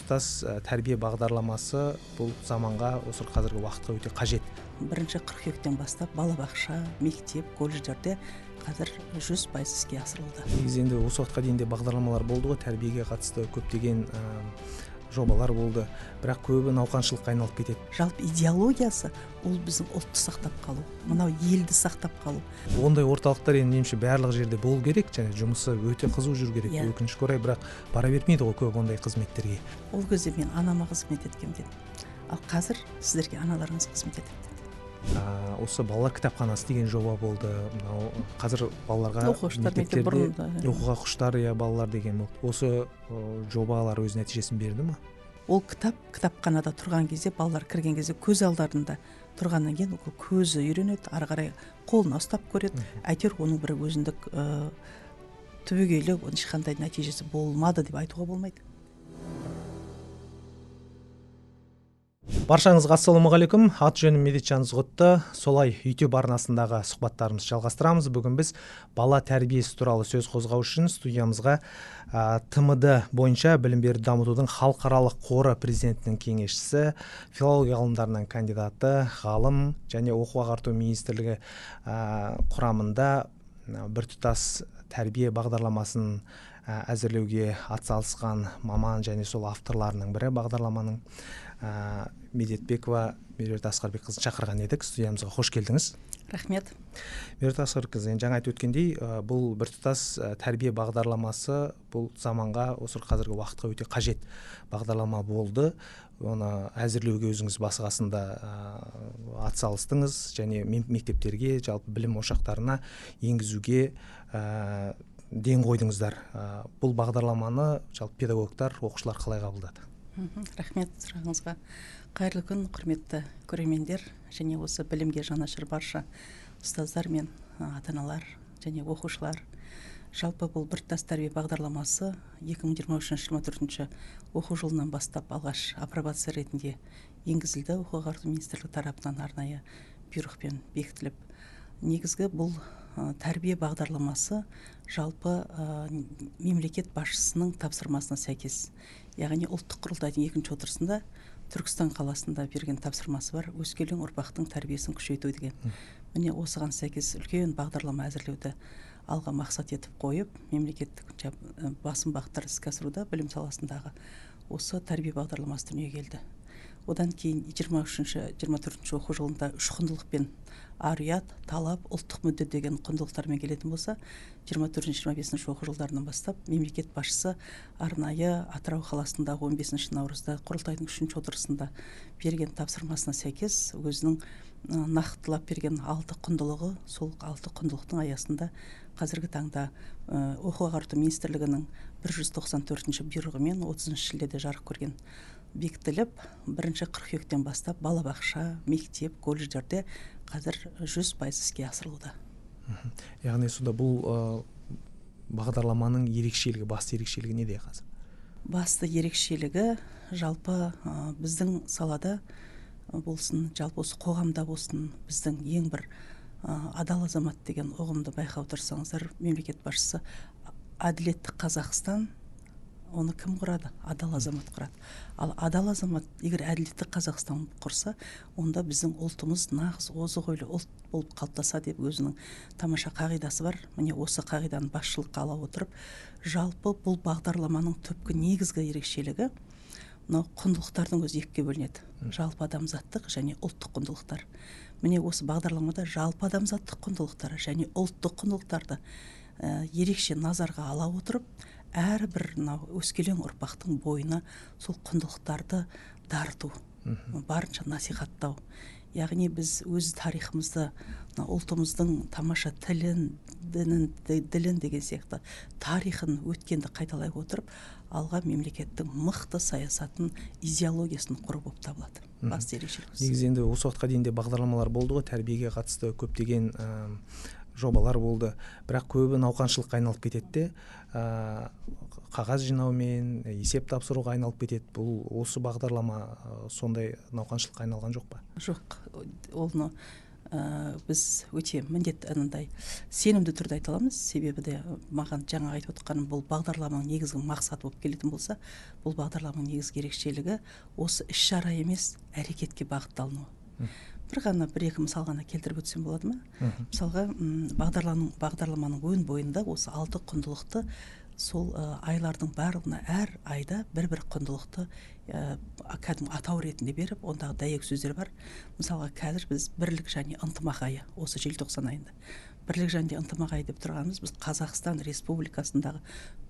біртұтас тәрбие бағдарламасы бұл заманға, осы қазіргі уақытқа өте қажет. Бірінші қыркүйектен бастап балабақша, мектеп, колледждерде қазір 100% іске асырылды. Негізі енді осы уақытқа дейін де бағдарламалар болды ғой, тәрбиеге қатысты көптеген жобалар болды, бірақ көбі науқаншылыққа айналып кетеді. Жалпы идеологиясы ол біздің ұлтты сақтап қалу, мынау елді сақтап қалу. Ондай орталықтар енді меніңше барлық жерде болу керек, және жұмысы өте қызу жүру керек. Өкінішке орай, бірақ бара бермейді ғой көп ондай қызметтерге. Ол кезде мен анама қызмет еткем дедім. Ал қазір сіздерге аналарыңыз қызмет етеді. Осы балалар кітапханасы деген жоба болды. Қазір балаларға мектептерде оқуға құштар балалар деген болды. Осы жобалар өз нәтижесін берді ме? Ол кітапханада тұрған кезде, балалар кірген кезде көз алдарында тұрғаннан кейін көзі үйренеді, ары қарай қолына ұстап көреді. Әйтеуір оның бір өзіндік түбегейлі ешқандай нәтижесі болмады деп айтуға болмайды. Баршаңызға ассалаумағалейкум. Ат жөнім Медетжан Ызғұтты. Солай YouTube арнасындағы сұхбаттарымызды жалғастырамыз. Бүгін біз бала тәрбиесі туралы сөз қозғау үшін студиямызға ТМД бойынша білім беруді дамытудың халықаралық қоры президентінің кеңесшісі, филология ғылымдарының кандидаты, ғалым және оқу ағарту министрлігі құрамында біртұтас тәрбие бағдарламасын әзірлеуге атсалысқан маман және сол авторларының бірі, бағдарламаның Медетбекова Меруерт Асқарбекқызын шақырған едік. Студиямызға қош келдіңіз. Рахмет. Меруерт Асқарбекқызы, жаңа айтып өткендей, бұл біртұтас тәрбие бағдарламасы бұл заманға, осы қазіргі уақытқа өте қажет бағдарлама болды. Оны әзірлеуге өзіңіз басы-қасында атсалыстыңыз және мектептерге, жалпы білім ошақтарына енгізуге ден қойдыңыздар. Бұл бағдарламаны жалпы педагогтар, оқушылар қалай қабылдады? Рахмет сұрағыңызға. Қайырлы күн, құрметті көрермендер, және осы білімге жанашыр барша ұстаздар мен ата-аналар және оқушылар. Жалпы бұл біртұтас тәрбие бағдарламасы 2023-2024 оқу жылынан бастап алғаш апробация ретінде енгізілді. Оқу ағарту министрлігі тарапынан арнайы бұйрықпен бекітіліп, негізгі бұл тәрбие бағдарламасы жалпы мемлекет басшысының тапсырмасына сәйкес, яғни ұлттық құрылтайдың 2-ші отырысында Түркістан қаласында берген тапсырмасы бар, өскелең ұрпақтың тәрбиесін күшейту деген. Міне осыған сәйкес үлкен бағдарлама әзірлеуді алға мақсат етіп қойып, мемлекеттік басым бағыттар іске асыруда білім саласындағы осы тәрбие бағдарламасы дүниеге келді. Одан кейін 23-24 оқу жылында 3 құндылықпен ар-ұят, талап, ұлттық мүдде деген құндылықтармен келетін болса, 24-25 оқу жылдарынан бастап мемлекет басшысы арнайы Атырау қаласындағы 15 наурызда құрылтайдың 3-ші отырысында берген тапсырмасына сәйкес өзінің нақтылап берген 6 құндылығы, сол 6 құндылықтың аясында қазіргі таңда оқу ағарту министрлігінің 194-ші бұйрығымен 30 шілдеде жарық көрген бекітіліп, бірінші қыркүйектен бастап балабақша, мектеп, колледждерде қазір 100% іске асырылуда. Яғни сонда бұл бағдарламаның ерекшелігі, басты ерекшелігі неде қазір? Басты ерекшелігі жалпы біздің салада болсын, жалпы осы қоғамда болсын, біздің ең бір адал азамат деген ұғымды байқап тұрсаңыздар, мемлекет басшысы әділетті Қазақстан, оны кім құрады? Адал азамат құрады. Ал адал азамат егер әділетті Қазақстан құрса, онда біздің ұлтымыз нағыз озық ойлы ұлт болып қалыптаса деп өзінің тамаша қағидасы бар. Міне осы қағиданы басшылыққа ала отырып, жалпы бұл бағдарламаның түпкі негізгі ерекшелігі мынау құндылықтардың өзі екіге бөлінеді. Жалпы адамзаттық және ұлттық құндылықтар. Міне осы бағдарламада жалпы адамзаттық құндылықтары және ұлттық құндылықтарды ерекше назарға ала отырып, әрбір өскелең ұрпақтың бойына сол құндылықтарды дарыту, барынша насихаттау. Яғни біз өз тарихымызды, ұлтымыздың тамаша тілін, ділін деген сияқты тарихын, өткенді қайталай отырып, алға мемлекеттің мықты саясатын, идеологиясын құру болып табылады. Басты ерекшелігі. Негізі енді осы уақытқа дейін де бағдарламалар болды ғой, тәрбиеге қатысты көптеген жобалар болды, бірақ көбі науқаншылыққа айналып кетеді, қағаз жинаумен, есеп тапсыруға айналып кетеді. Бұл осы бағдарлама сондай науқаншылыққа айналған жоқ па? Жоқ, оны біз өте анандай сенімді түрде айта аламыз. Себебі де маған жаңа айтып отқаным, бұл бағдарламаның негізгі мақсаты болып келетін болса, бұл бағдарламаның негізгі ерекшелігі осы іс-шара емес, әрекетке бағытталуы. Бір-екі мысал ғана келтіріп өтсем болады ма? Мысалға, бағдарламаның өн бойында осы 6 құндылықты сол айлардың барлығына әр айда бір құндылықты кәдімгі атау ретінде беріп, ондағы дәйек сөздер бар. Мысалға, қазір біз бірлік және ынтымақ айы, осы желтоқсан айында. Бірлік және ынтымақ айы деп тұрғанымыз, біз Қазақстан Республикасындағы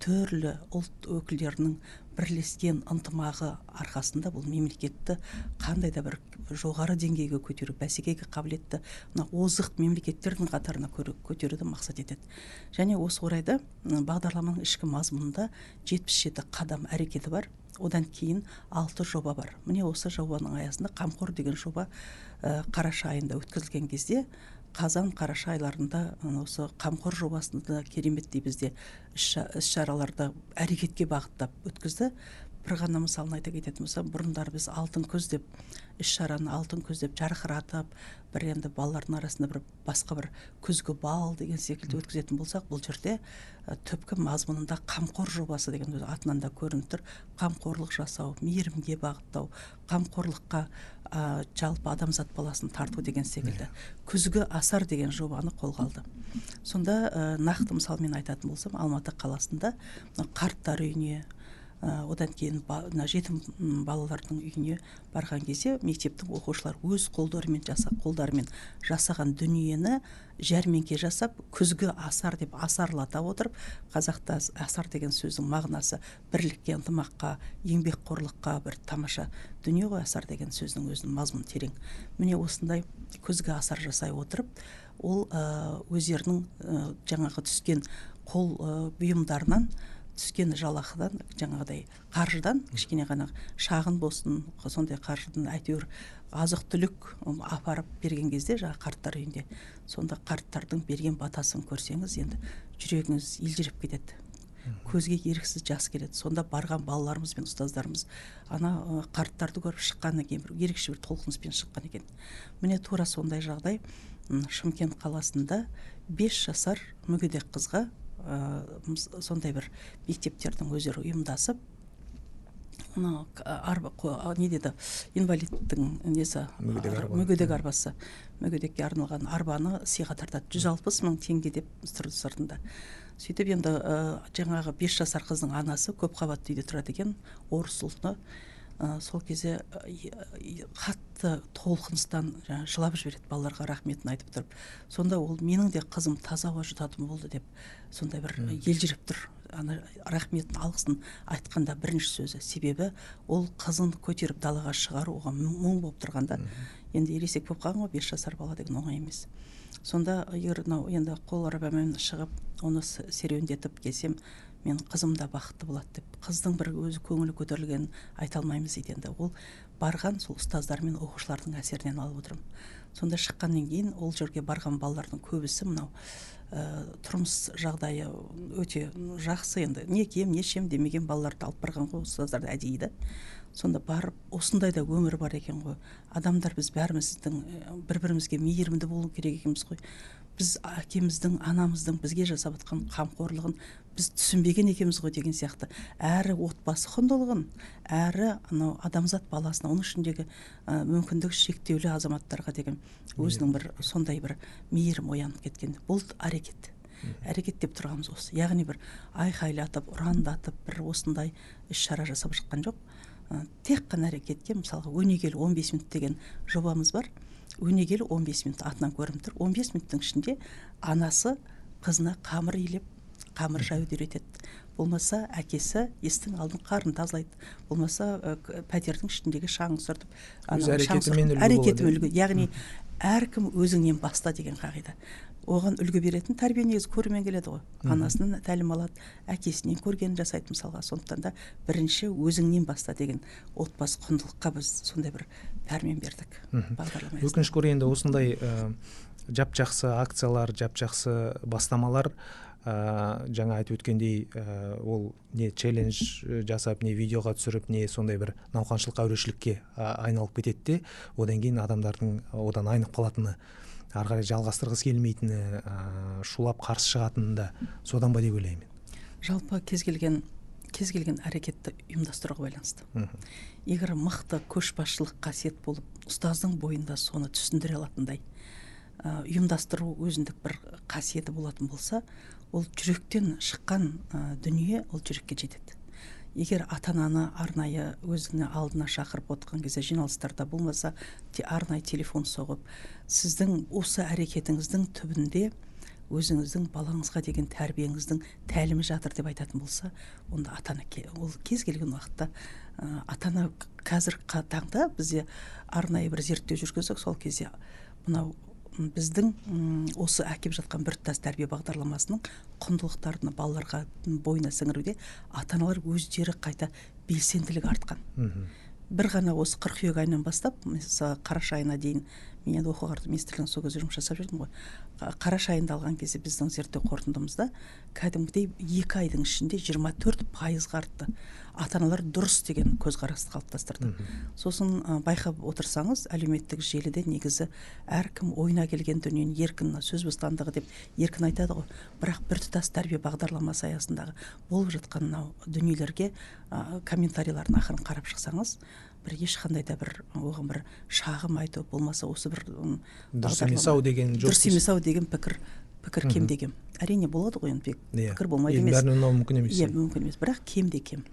түрлі ұлт өкілдерінің бірлескен ынтымағы арқасында бұл мемлекетті қандай да бір жоғары деңгейге көтеру, бәсекеге қабілетті озық мемлекеттердің қатарына көтеруді мақсат етеді. Және осы орайда бағдарламаның ішкі мазмұнында 77 қадам әрекеті бар. Одан кейін 6 жоба бар. Міне осы жобаның аясында Қамқор деген жоба қараша айында өткізілген кезде, қазан-қараша айларында осы Қамқор жобасында кереметтей бізде іс-шараларды әрекетке бағыттап өткізді. Бір ғана мысалын айта кететін болсам, бұрындар біз алтын көз деп іс-шараны алтын көз деп жарқыратып, бір енді балалардың арасында бір басқа бір күзгі бал деген секілді өткізетін болсақ, бұл жерде түпкі мазмұнында Қамқор жобасы деген атынан да көрініп тұр. Қамқорлық жасау, мейірімге бағыттау, қамқорлыққа жалпы адамзат баласын тарту деген секілді күзгі асар деген жобаны қолға алды. Сонда нақты мысалмен айтатын болсам, Алматы қаласында қарттар үйіне, одан кейін жетім балалардың үйіне барған кезде мектептің оқушылар өз қолдарымен жасаған дүниені жәрмеңке жасап, күзгі асар деп асарлата отырып, қазақта асар деген сөздің мағынасы бірлікке, ынтымаққа, еңбекқорлыққа бір тамаша дүние ғой, асар деген сөздің өзінің мазмұны терең. Міне осындай күзгі асар жасай отырып, ол өздерінің жаңағы түскен қол бұйымдарынан, түскен жалақыдан, жаңағыдай қаржыдан, кішкене ғана шағын болсын, сондай қаржыдан әйтеуір азық-түлік апарып берген кезде, жаңа қарттар үйінде, сонда қарттардың берген батасын көрсеңіз, енді жүрегіңіз елжіреп кетеді. Көзге еріксіз жас келеді. Сонда барған балаларымыз бен ұстаздарымыз ана қарттарды көріп шыққаннан кейін бір ерекше бір толқыныспен шыққан екен. Міне тура сондай жағдай Шымкент қаласында 5 жасар мүгедек қызға сондай бір мектептердің өздері ұйымдасып, инвалидтің мүгедек арбасы, мүгедекке арналған арбаны сыйға тартады, 160 мың теңге деп тұрды сыртында. Сөйтіп енді жаңағы 5 жасар қыздың анасы көпқабатты үйде тұрады екен, орыс ұлты. Сол кезде қатты толқыныстан жылап жібереді, балаларға рахметін айтып тұрып. Сонда ол менің де қызым таза ауа жұтатын болды деп, сондай бір елжіреп тұр. Рахметін, алғысын айтқанда бірінші сөзі. Себебі ол қызын көтеріп далаға шығару оған мұң болып тұрғанда, енді ересек болып қалған ғой, 5 жасар бала деген оңай емес. Сонда егер енді қол арбамен шығып, оны серуендетіп келсем, мен қызым да бақытты болады деп, қыздың бір өзі көңілі көтерілгенін айта алмаймыз дейді. Ол барған сол ұстаздар мен оқушылардың әсерінен алып отырмын. Сонда шыққаннан кейін ол жерге барған балалардың көбісі мынау тұрмыс жағдайы өте жақсы, енді не кием не ішем демеген балаларды алып барған ғой ұстаздарды әдейі. Сонда барып, осындай да өмір бар екен ғой. Адамдар біз бәріміздің бір-бірімізге мейірімді болу керек екенбіз ғой. Біз әкеміздің, анамыздың бізге жасап жатқан қамқорлығын біз түсінбеген екенбіз ғой деген сияқты. Әрі отбасы құндылығын, әрі адамзат баласына, оның ішіндегі мүмкіндігі шектеулі азаматтарға деген өзінің бір сондай бір мейірім оянып кеткен. Бұл әрекет. Әрекет деп тұрғанымыз осы. Яғни бір айқайлатып, ұрандатып, бір осындай іс-шара жасап шыққан жоқ. Тек қана әрекетке, мысалға өнегелі 15 минут деген жобамыз бар. Өнегелі 15 минут атынан көрініп тұр. 15 минуттың ішінде анасы қызына қамыр илеп, қамыр жаюды үйретеді. Болмаса әкесі естің алдын қарын тазалайды. Болмаса пәтердің ішіндегі шаңын сүртіп, әрекетімен үлгі. Яғни әркім өзіңнен баста деген қағида. Оған үлгі беретін тәрбие негізі көрумен келеді ғой. Анасынан тәлім алады, әкесінен көргенін жасайды мысалға. Сондықтан да бірінші өзіңнен баста деген отбасы құндылыққа біз сондай бір пәрмен бердік. Өкінішке орай енді осындай жап-жақсы акциялар, жап-жақсы бастамалар, жаңа айтып өткендей, ол не челлендж жасап, не видеоға түсіріп, не сондай бір науқаншылық әурешілікке айналып кетеді де, одан кейін адамдардың одан айнып қалатыны ары қарай жалғастырғысы келмейтіні, шулап қарсы шығатыны да содан ба деп ойлаймын. Жалпы кез келген әрекетті ұйымдастыруға байланысты. Егер мықты көшбасшылық қасиет болып, ұстаздың бойында соны түсіндіре алатындай ұйымдастыру өзіндік бір қасиеті болатын болса, ол жүректен шыққан дүние ол жүрекке жетеді. Егер ата-ананы арнайы өзіне алдына шақырып отқан кезде жиналыстарда болмаса, арнайы телефон соғып, сіздің осы әрекетіңіздің түбінде өзіңіздің балаңызға деген тәрбиеңіздің тәлімі жатыр деп айтатын болса, онда ата-ана ол кез келген уақытта ата-ана қазіргі таңда бізде арнайы бір зерттеу жүргізсек, сол кезде мынау біздің осы әкеп жатқан біртұтас тәрбие бағдарламасының құндылықтарын балаларға бойына сіңіруде ата-аналар өздері қайта белсенділік артқан. Бір ғана осы қыркүйек айынан бастап, мысалы қараша айына дейін мен енді оқу министрлігінің сол кезде жұмыс жасап жүрдім ғой. Қараша айында алған кезде біздің зерттеу қорытындымызда кәдімгідей 2 айдың ішінде 24% артты. Ата-аналар дұрыс деген көзқарасты қалыптастырды. Сосын байқап отырсаңыз, әлеуметтік желіде негізі әркім ойына келген дүниені еркін, сөз бостандығы деп еркін айтады ғой. Бірақ біртұтас тәрбие бағдарламасы аясындағы болып жатқан дүниелерге комментарийларын ақырын қарап шықсаңыз, бір ешқандай да бір оған бір шағым айту болмаса, осы бір дұрыс емес ау деген пікір кем де кем. Әрине болады ғой, пікір болмайды емес. Бәріне ұнауы мүмкін емес. Мүмкін емес, бірақ кем де кем.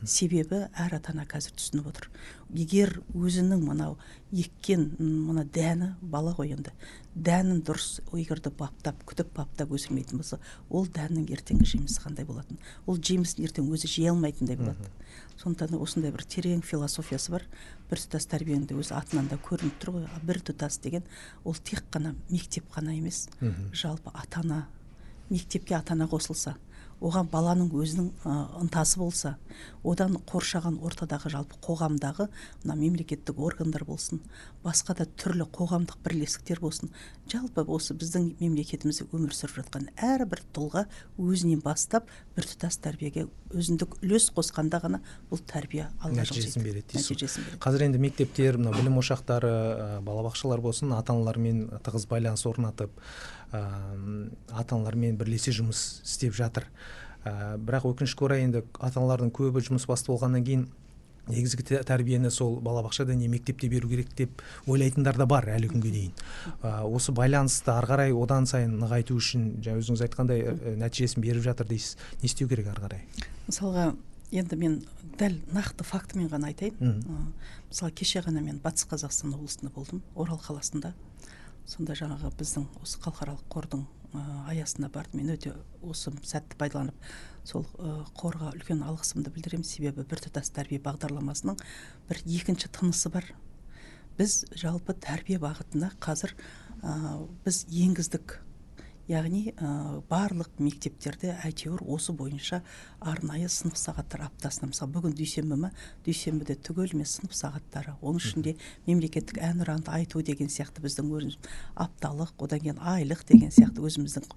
Себебі әр ата-ана қазір түсініп отыр. Егер өзінің мынау еккен мына дәні, бала ғой енді, дәнін дұрыс егерді күтіп баптап өсірмейтін болса, ол дәннің ертеңгі жемісі қандай болатын? Ол жемісін ертең өзі жей алмайтындай болады. Сондықтан осындай бір терең философиясы бар. Біртұтас тәрбиенің өзі атынан да көрініп тұр ғой. Біртұтас деген ол тек қана мектеп қана емес. Жалпы ата-ана, мектепке ата-ана қосылса, оған баланың өзінің ынтасы болса, одан қоршаған ортадағы жалпы қоғамдағы мемлекеттік органдар болсын, басқа да түрлі қоғамдық бірлестіктер болсын, жалпы осы біздің мемлекетімізде өмір сүріп жатқан әрбір тұлға өзінен бастап біртұтас тәрбиеге өзіндік үлес қосқанда ғана бұл тәрбие алға нәтижесін береді. Қазір енді мектептер, білім ошақтары, балабақшалар болсын, ата-аналармен тығыз байланыс орнатып, ата-аналармен бірлесе жұмыс істеп жатыр. Бірақ өкінішке орай енді ата-аналардың көбі жұмыс басты болғаннан кейін негізгі тәрбиені сол балабақшада не мектепте беру керек деп ойлайтындар да бар әлі күнге дейін. Осы байланысты ары қарай одан сайын нығайту үшін, өзіңіз айтқандай нәтижесін беріп жатыр дейсіз. Не істеу керек ары қарай? Мысалға, енді мен дәл нақты фактымен ғана айтайын. Мысалы, кеше ғана мен Батыс Қазақстан облысында болдым, Орал қаласында. Сонда жаңағы біздің осы халықаралық қордың аясында бардым. Мен өте осы сәтті пайдаланып, сол қорға үлкен алғысымды білдіремін. Себебі біртұтас тәрбие бағдарламасының бір екінші тынысы бар. Біз жалпы тәрбие бағытына қазір біз енгіздік. Яғни барлық мектептерде әйтеуір осы бойынша арнайы сынып сағаттар аптасына, мысалы бүгін дүйсенбіде түгелімен сынып сағаттары, оның ішінде мемлекеттік әнұранды айту деген сияқты біздің өзіміз апталық, одан кейін айлық деген сияқты өзіміздің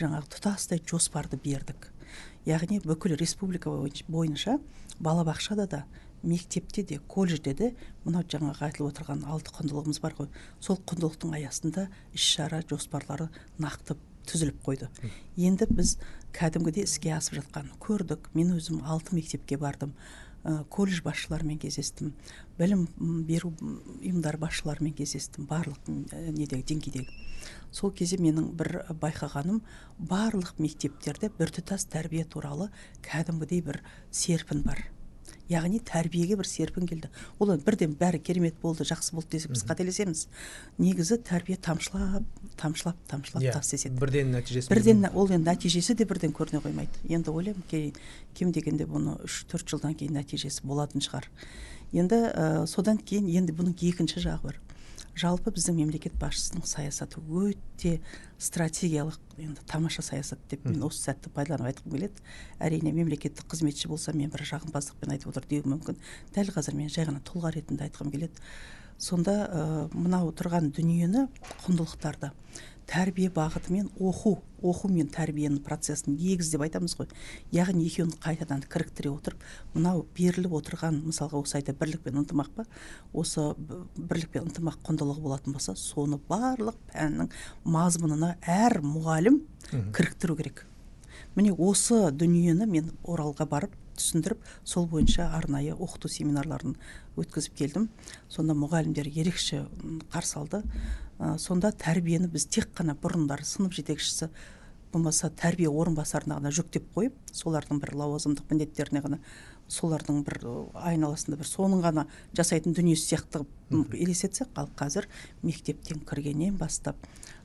жаңағы тұтастай жоспарды бердік. Яғни бүкіл республика бойынша балабақшада да, мектепте де, колледжде де мынау жаңағы айтылып отырған 6 құндылығымыз бар ғой. Сол құндылықтың аясында іс-шара жоспарлары нақты түзіліп қойды. Енді біз кәдімгідей іске асып жатқан көрдік. Мен өзім 6 мектепке бардым, колледж басшыларымен кездестім, білім беру ұйымдар басшыларымен кездестім, барлық деңгейдегі. Сол кезде менің бір байқағаным, барлық мектептерде біртұтас тәрбие туралы кәдімгідей бір серпін бар. Яғни тәрбиеге бір серпін келді. Ол бірден бәрі керемет болды, жақсы болды десек біз қателесеміз. Негізі тәрбие тамшылап тас деседі. Бірден нәтижесі. Ол нәтижесі де бірден көріне қоймайды. Енді ойлаймын, кем дегенде бұны 3-4 жылдан кейін нәтижесі болатын шығар. Енді содан кейін енді бұның екінші жағы бар. Жалпы біздің мемлекет басшысының саясаты өте стратегиялық, енді тамаша саясат деп мен осы сәтті пайдаланып айтқым келеді. Әрине мемлекеттік қызметші болса мен бір жағымпаздықпен айтып отыр деуім мүмкін. Дәл қазір мен жай ғана тұлға ретінде айтқым келеді. Сонда мынау тұрған дүниені, құндылықтарды тәрбие бағыты мен оқу мен тәрбиенің процесін негіз деп айтамыз ғой. Яғни екеуін қайтадан кіріктіре отырып, мынау беріліп отырған, мысалға осы айда бірлік пен ынтымақ па, осы бірлік пен ынтымақ құндылығы болатын болса, соны барлық пәннің мазмұнына әр мұғалім кіріктіру керек. Міне осы дүниені мен Оралға барып түсіндіріп, сол бойынша арнайы оқыту семинарларын өткізіп келдім. Сонда мұғалімдер ерекше қарсы алды. Сонда тәрбиені біз тек қана бұрындары сынып жетекшісі болмаса тәрбие орынбасарына ғана жүктеп қойып, солардың бір лауазымдық міндеттеріне ғана, солардың бір айналасында бір соның ғана жасайтын дүниесі сияқты елестетсек, ал қазір мектептен кіргеннен бастап,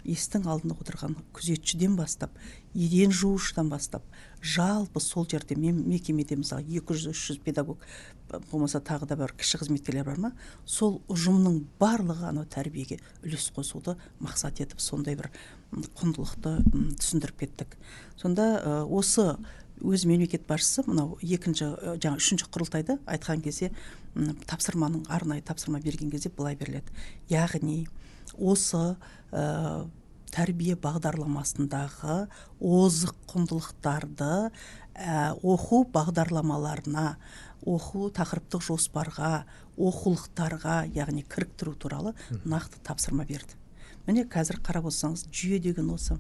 естің алдында отырған күзетшіден бастап, еден жуушыдан бастап, жалпы сол жерде мекемеде мысалы 200-300 педагог болмаса тағы да бір кіші қызметкерлер бар ма, сол ұжымның барлығы анау тәрбиеге үлес қосуды мақсат етіп сондай бір құндылықты түсіндіріп кеттік. Сонда осы өз мемлекет басшысы мынау үшінші құрылтайда айтқан кезде тапсырманың арнайы тапсырма берген кезде былай беріледі. Яғни осы тәрбие бағдарламасындағы озық құндылықтарды оқу бағдарламаларына, оқу тақырыптық жоспарға, оқулықтарға, яғни кіріктіру туралы нақты тапсырма берді. Міне қазір қарап отырсаңыз, жүйе деген осы.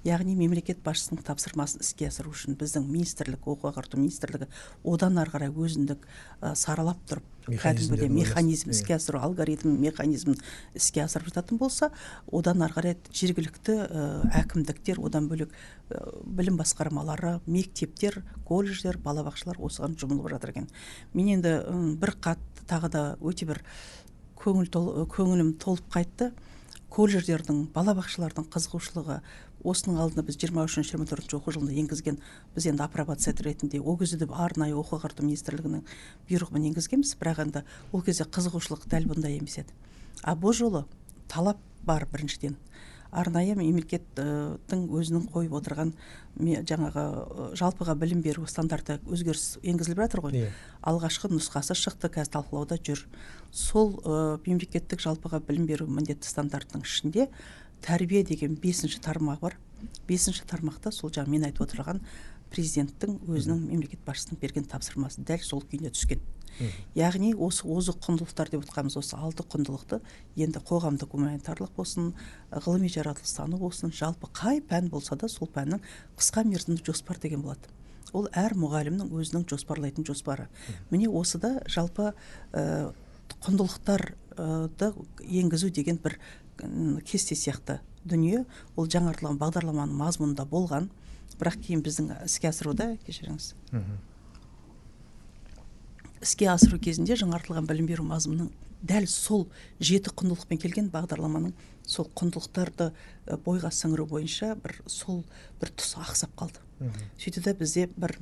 Яғни мемлекет басшысының тапсырмасын іске асыру үшін біздің министрлік, оқу ағарту министрлігі одан ары қарай өзіндік саралап тұрып, кәдімгідей механизм іске асыру, алгоритм механизмін іске асырып жататын болса, одан ары қарай жергілікті әкімдіктер, одан бөлек білім басқармалары, мектептер, колледждер, балабақшалар осыған жұмылып жатыр екен. Мен енді бір қатты тағы да өте бір көңілім толып қайтты. Колледждердің, балабақшалардың қызығушылығы, осының алдында біз 23-24 оқу жылында енгізген, біз енді апробация ретінде ол кезде де арнайы оқу ағарту министрлігінің бұйрығымен енгізгенбіз, бірақ енді ол кезде қызығушылық дәл бұндай емес еді. Бұл жолы талап бар біріншіден. Арнайы мемлекеттің өзінің қойып отырған жаңағы жалпыға білім беру стандарты өзгеріс енгізіліп жатыр ғой. Алғашқы нұсқасы шықты, қазір талқылауда жүр. Сол мемлекеттік жалпыға білім беру міндетті стандартының ішінде тәрбие деген 5-ші тармақ бар. 5-ші тармақта сол жаңа мен айтып отырған президенттің өзінің мемлекет басшысының берген тапсырмасы дәл сол күйіне түскен. Яғни осы озық құндылықтар деп отқанымыз осы 6 құндылықты енді қоғамдық гуманитарлық болсын, ғылыми жаратылыстану болсын, жалпы қай пән болса да сол пәннің қысқа мерзімді жоспар деген болады. Ол әр мұғалімнің өзінің жоспарлайтын жоспары. Міне осыда жалпы құндылықтарды енгізу деген бір кесте сияқты дүние. Ол жаңартылған бағдарламаның мазмұнында болған, бірақ кейін біздің іске асыруда, кешіріңіз, іске асыру кезінде жаңартылған білім беру мазмұнының дәл сол 7 құндылықпен келген бағдарламаның сол құндылықтарды бойға сіңіру бойынша сол бір тұсы ақсап қалды. Сөйтеді бізде бір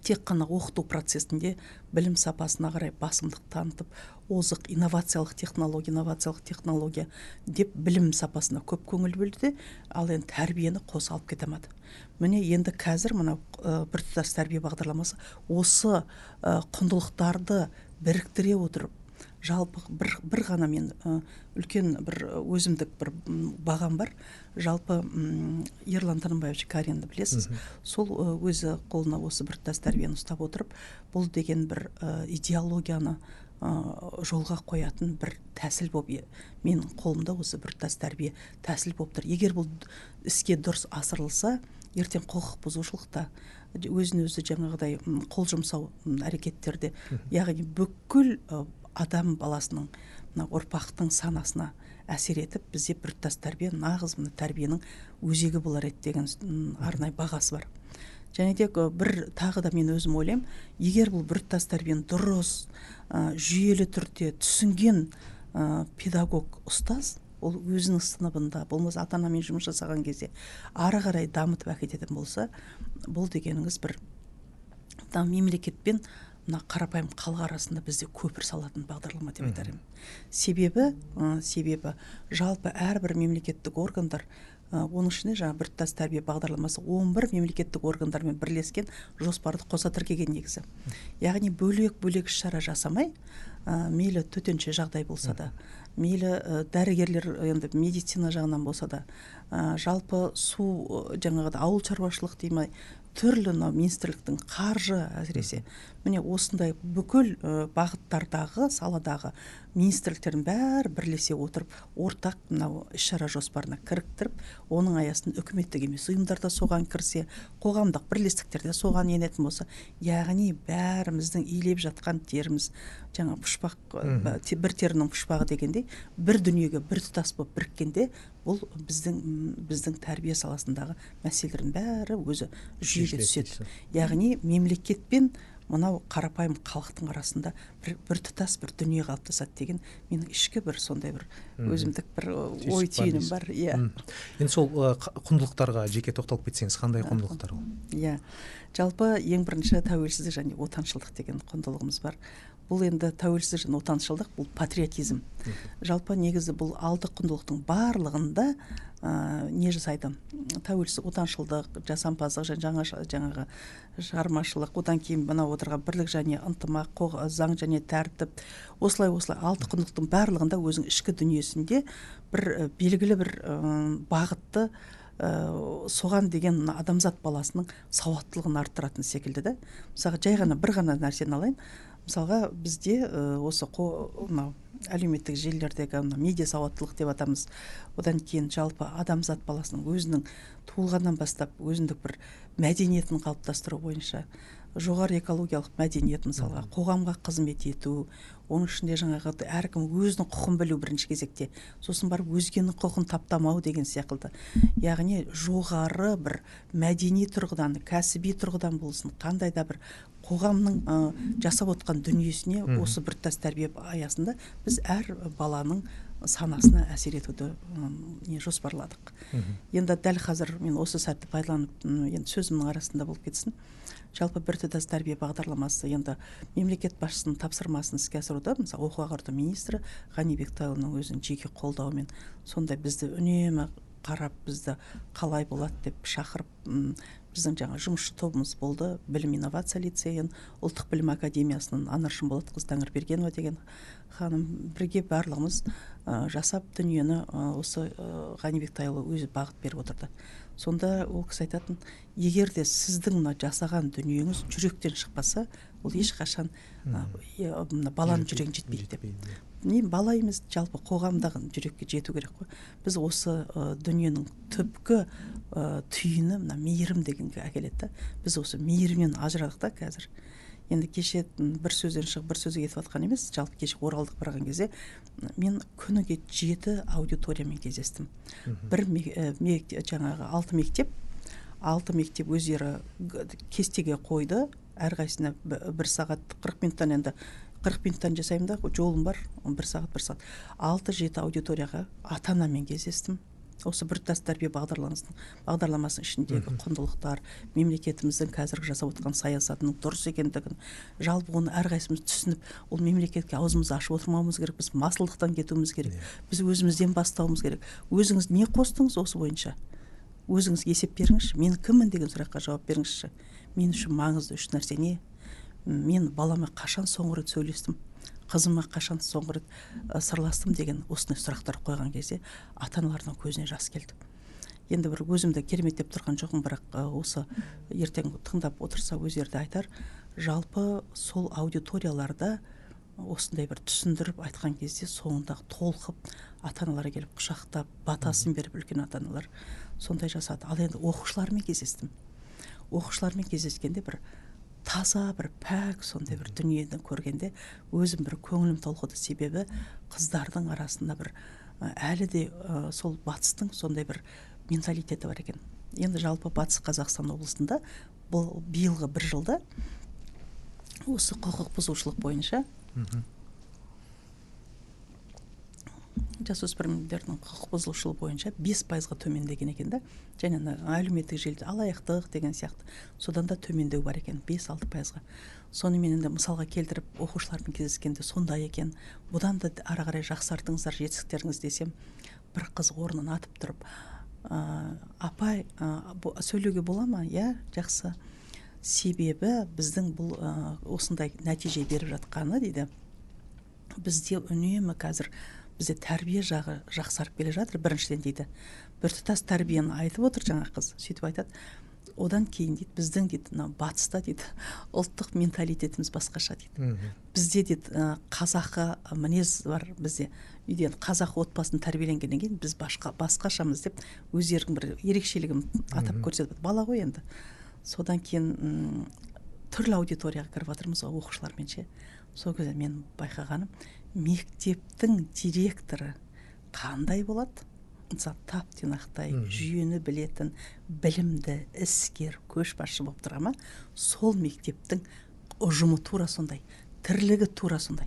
тек қана оқыту процесінде білім сапасына қарай басымдық танытып, озық инновациялық технология деп білім сапасына көп көңіл бөлді, ал енді тәрбиені қоса алып кете алмады. Міне енді қазір мына біртұтас тәрбие бағдарламасы осы құндылықтарды біріктіре отырып, жалпы бір ғана мен үлкен бір өзімдік бір бағам бар. Жалпы Ерлан Тырымбаевич Каринді білесіз. Сол өзі қолына осы біртұтас тәрбиені ұстап отырып, бұл деген бір идеологияны жолға қоятын бір тәсіл болып, менің қолымда осы біртұтас тәрбие тәсіл болып тұр. Егер бұл іске дұрыс асырылса, ертең құқық бұзушылықта, өзін-өзі жаңағыдай қол жұмсау әрекеттерде, яғни бүкіл адам баласының ұрпақтың санасына әсер етіп, бізде біртұтас тәрбие нағыз тәрбиенің өзегі болар еді деген арнайы бағасы бар. Және де бір тағы да мен өзім ойлаймын, егер бұл біртұтас тәрбиені дұрыс, жүйелі түрде түсінген педагог ұстаз, ол өзінің сыныбында, болмаса ата-анамен жұмыс жасаған кезде ары қарай дамытып әкететін болса, бұл дегеніңіз бір мемлекетпен қарапайым халық арасында бізде көпір салатын бағдарлама деп айтарым. Себебі жалпы әрбір мемлекеттік органдар оның ішінде жаңа біртұтас тәрбие бағдарламасы 11 мемлекеттік органдармен бірлескен жоспарды қоса тіркеген негізі. Яғни бөлек іс-шара жасамай, мейлі төтенше жағдай болса да, мейлі дәрігерлер енді медицина жағынан болса да, жалпы су жаңағыда ауыл шаруашылық деймай, түрлі министрліктің қаржы әсіресе міне осындай бүкіл бағыттардағы саладағы министрліктердің бәрі бірлесе отырып ортақ мынау іс-шара жоспарына кіріктіріп, оның аясында үкіметтік емес ұйымдар да соған кірсе, қоғамдық бірлестіктер де соған енетін болса, яғни бәріміздің илеп жатқан теріміз жаңа пұшпақ, бір терінің пұшпағы дегендей, бір дүниеге бір тұтас болып біріккенде, бұл біздің тәрбие саласындағы мәселелердің бәрі өзі жүйеге түседі. Яғни мемлекетпен мынау қарапайым халықтың арасында бір тұтас бір дүние қалыптасады деген менің ішкі бір сондай бір өзімдік бір ой түйінім бар. Енді сол құндылықтарға жеке тоқталып кетсеңіз, қандай құндылықтар ол? Жалпы ең бірінші тәуелсіздік және отаншылдық деген құндылығымыз бар. Бұл енді тәуелсіздік және отаншылдық, бұл патриотизм. Жалпы негізі бұл алты құндылықтың барлығында не жасайды? Тәуелсіздік, отаншылдық, жасампаздық және жаңағы шығармашылық, одан кейін мына отырған бірлік және ынтымақ, заң және тәртіп, осылай алты құндылықтың барлығында өзінің ішкі дүниесінде бір белгілі бір бағытты соған деген адамзат баласының сауаттылығын арттыратын секілді да. Мысалға жай ғана бір ғана нәрсені алайын. Мысалға бізде осы әлеуметтік желілердегі медиа сауаттылық деп атамыз. Одан кейін жалпы адамзат баласының өзінің туылғаннан бастап өзіндік бір мәдениетін қалыптастыру бойынша жоғары экологиялық мәдениет, мысалға қоғамға қызмет ету, оның ішінде жаңағы әркім өзінің құқын білу бірінші кезекте, сосын барып өзгенің құқын таптамау деген сияқты. Яғни жоғары бір мәдени тұрғыдан, кәсіби тұрғыдан болсын, қандай да бір қоғамның жасап отқан дүниесіне осы біртұтас тәрбие аясында біз әр баланың санасына әсер етуді жоспарладық. Енді дәл қазір мен осы сәтті пайдаланып, енді сөзімнің арасында болып кетсін. Жалпы біртұтас тәрбие бағдарламасы енді мемлекет басшысының тапсырмасын іске асыруда, мысалы оқу-ағарту министрі Ғани Бектайұлының өзінің жеке қолдауымен сондай бізді үнемі қарап, бізді қалай болады деп шақырып, біздің жаңа жұмысшы тобымыз болды. Білім инновация лицейін, ұлттық білім академиясының Анаршын Болатқызы Тәңірбергенова деген ханым бірге барлығымыз жасап дүниені осы Ғани Бектайұлы өзі бағыт беріп отырды. Сонда ол кісі айтатын, егер де сіздің жасаған дүниеңіз жүректен шықпаса, ол ешқашан баланың жүрегін жетпейді деп. Бала емес, жалпы қоғамдағы жүрекке жету керек қой. Біз осы дүниенің түпкі түйіні мейірім дегенге әкеледі. Біз осы мейірімнен ажырадық та қазір. Енді кеше бір сөзден шығып бір сөзге кетіп жатқан емес, жалпы кеше Оралдық барған кезде мен күніге 7 аудиториямен кездестім. Жаңағы 6 мектеп өздері кестеге қойды. Әрқайсысына 1 сағат 40 минуттан, енді 40 минуттан жасаймын да, жолым бар, 1 сағат. 6-7 аудиторияға ата-анамен кездестім. Осы біртұтас тәрбие бағдарламасының ішіндегі құндылықтар, мемлекетіміздің қазіргі жасап отқан саясатының дұрыс екендігін, жалпы оны әрқайсымыз түсініп, ол мемлекетке аузымызды ашып отырмауымыз керек, біз масылдықтан кетуіміз керек, біз өзімізден бастауымыз керек. Өзіңіз не қостыңыз осы бойынша? Өзіңіз есеп беріңізші, мен кіммін деген сұраққа жауап беріңізші. Мен үшін маңызды үш нәрсе не? Мен балама қашан соңғы рет сөйлестім? Қызыма қашан соңғы рет сырластым деген осындай сұрақтар қойған кезде ата-аналардың көзіне жас келді. Енді бір өзімді кереметтеп тұрған жоқпын, бірақ осы ертең тыңдап отырса өздері айтар, жалпы сол аудиторияларда осындай бір түсіндіріп айтқан кезде соңында толқып ата-аналар келіп құшақтап батасын беріп, үлкен ата-аналар сондай жасады. Ал енді оқушылармен кездестім. Оқушылармен кездескенде бір таза бір пәк сондай бір дүниені көргенде өзім бір көңілім толқыды. Себебі қыздардың арасында бір әлі де сол батыстың сондай бір менталитеті бар екен. Енді жалпы Батыс Қазақстан облысында бұл биылғы 1 жылда осы құқық бұзушылық бойынша жасөспірімдердің құқық бұзушылығы бойынша 5%-ға төмендеген екен да. Және әлеуметтік желіде алаяқтық деген сияқты содан да төмендеу бар екен, 5-6%-ға. Сонымен енді мысалға келтіріп оқушылармен кездескенде сондай екен. Бұдан да ары қарай жақсартыңыздар жетістіктеріңіз десем, бір қыз орнынан атып тұрып, апай сөйлеуге бола ма? Иә, жақсы. Себебі біздің бұл осындай нәтиже беріп жатқаны дейді, бізде үнемі қазір бізде тәрбие жағы жақсарып келе жатыр. Біріншіден дейді, біртұтас тәрбиені айтып отыр жаңа қыз, сөйтіп айтады. Одан кейін дейді, біздің дейді, батыста дейді, ұлттық менталитетіміз басқаша дейді. Бізде дейді, қазақы мінез бар бізде. Үйден қазақ отбасын тәрбиеленгеннен кейін біз басқашамыз деп өздерінің бір ерекшелігін атап көрсетеді. Бала ғой енді. Содан кейін түрлі аудиторияға кіріп жатырмыз ғой, оқушылармен ше. Сол кезде мен байқағаным, мектептің директоры қандай болады? Мысалы, тап-тұйнақтай жүйені білетін, білімді, іскер, көшбасшы болып тұра ма? Сол мектептің ұжымы тура сондай, тірлігі тура сондай.